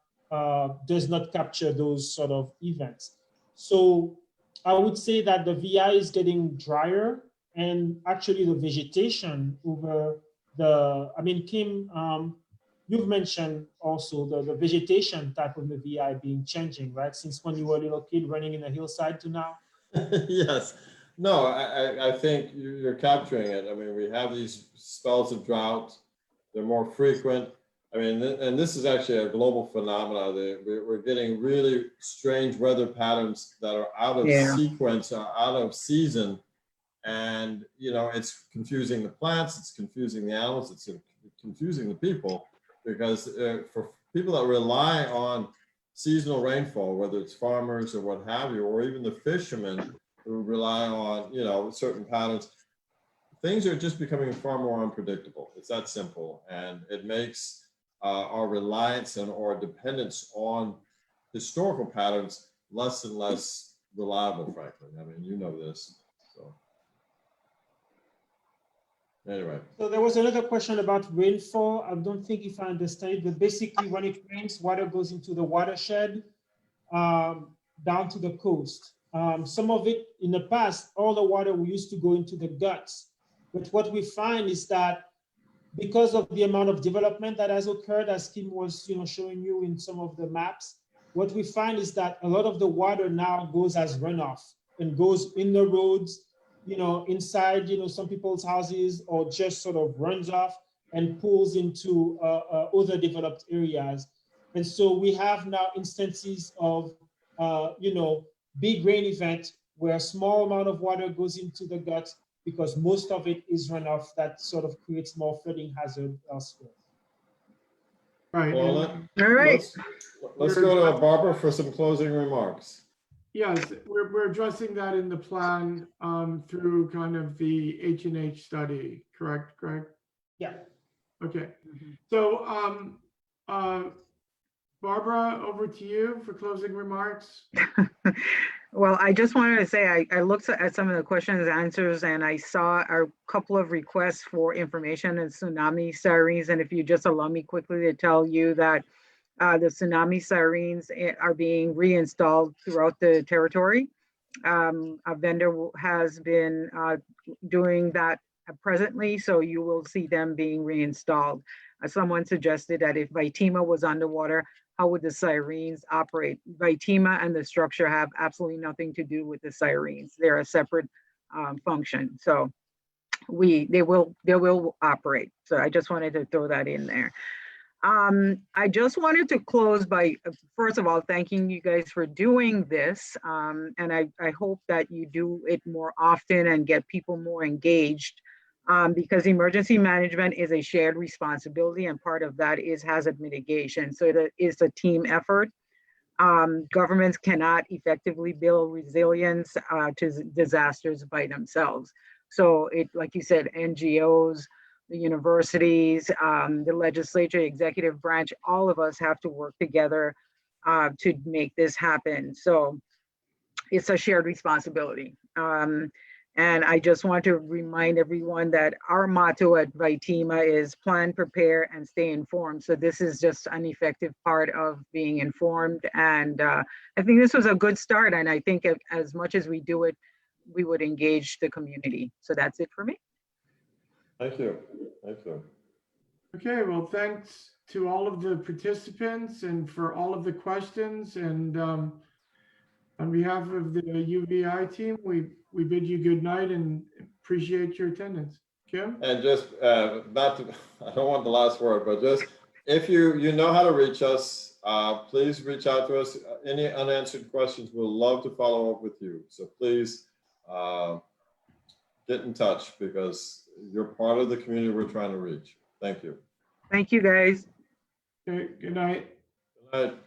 does not capture those sort of events. So I would say that the VI is getting drier, and actually the vegetation over I mean, Kim, you've mentioned also the vegetation type of the VI being changing, right? Since when you were a little kid running in a hillside to now? Yes. No, I think you're capturing it. I mean, we have these spells of drought. They're more frequent. I mean, and this is actually a global phenomenon. We're getting really strange weather patterns that are out of sequence, or out of season. And, you know, it's confusing the plants, it's confusing the animals, it's confusing the people. Because for people that rely on seasonal rainfall, whether it's farmers or what have you, or even the fishermen who rely on, you know, certain patterns, things are just becoming far more unpredictable. It's that simple. And it makes our reliance and our dependence on historical patterns less and less reliable, frankly. I mean, you know this, so. Anyway. So there was another question about rainfall. I don't think if I understand it, but basically when it rains, water goes into the watershed down to the coast. Some of it in the past, all the water used to go into the guts. But what we find is that because of the amount of development that has occurred, as Kim was showing you in some of the maps, what we find is that a lot of the water now goes as runoff and goes in the roads, inside, some people's houses, or just sort of runs off and pools into other developed areas. And so we have now instances of, big rain event where a small amount of water goes into the guts because most of it is runoff that sort of creates more flooding hazard elsewhere. Right. Well, all right. Let's go to Barbara for some closing remarks. Yes, we're addressing that in the plan through kind of the H&H study, correct, Greg? Yeah. Okay. So Barbara, over to you for closing remarks. Well, I just wanted to say I looked at some of the questions and answers, and I saw a couple of requests for information and tsunami sirens. And if you just allow me quickly to tell you that the tsunami sirens are being reinstalled throughout the territory. A vendor has been doing that presently, so you will see them being reinstalled. Someone suggested that if Vaitima was underwater, how would the sirens operate? Vaitima and the structure have absolutely nothing to do with the sirens. They're a separate function. So they will operate. So I just wanted to throw that in there. I just wanted to close by, first of all, thanking you guys for doing this. And I hope that you do it more often and get people more engaged, because emergency management is a shared responsibility, and part of that is hazard mitigation. So it is a team effort. Governments cannot effectively build resilience to disasters by themselves. So like you said, NGOs, the universities, the legislature, executive branch, all of us have to work together to make this happen. So it's a shared responsibility. And I just want to remind everyone that our motto at Vitima is plan, prepare, and stay informed. So this is just an effective part of being informed. And I think this was a good start. And I think as much as we do it, we would engage the community. So that's it for me. Thank you. Thank you. Okay, well, thanks to all of the participants and for all of the questions. And on behalf of the UVI team, we bid you good night and appreciate your attendance. Kim? And just not to, I don't want the last word, but just if you know how to reach us, please reach out to us. Any unanswered questions, we'll love to follow up with you. So please get in touch because you're part of the community we're trying to reach. Thank you. Thank you, guys. Okay, good night. Good night.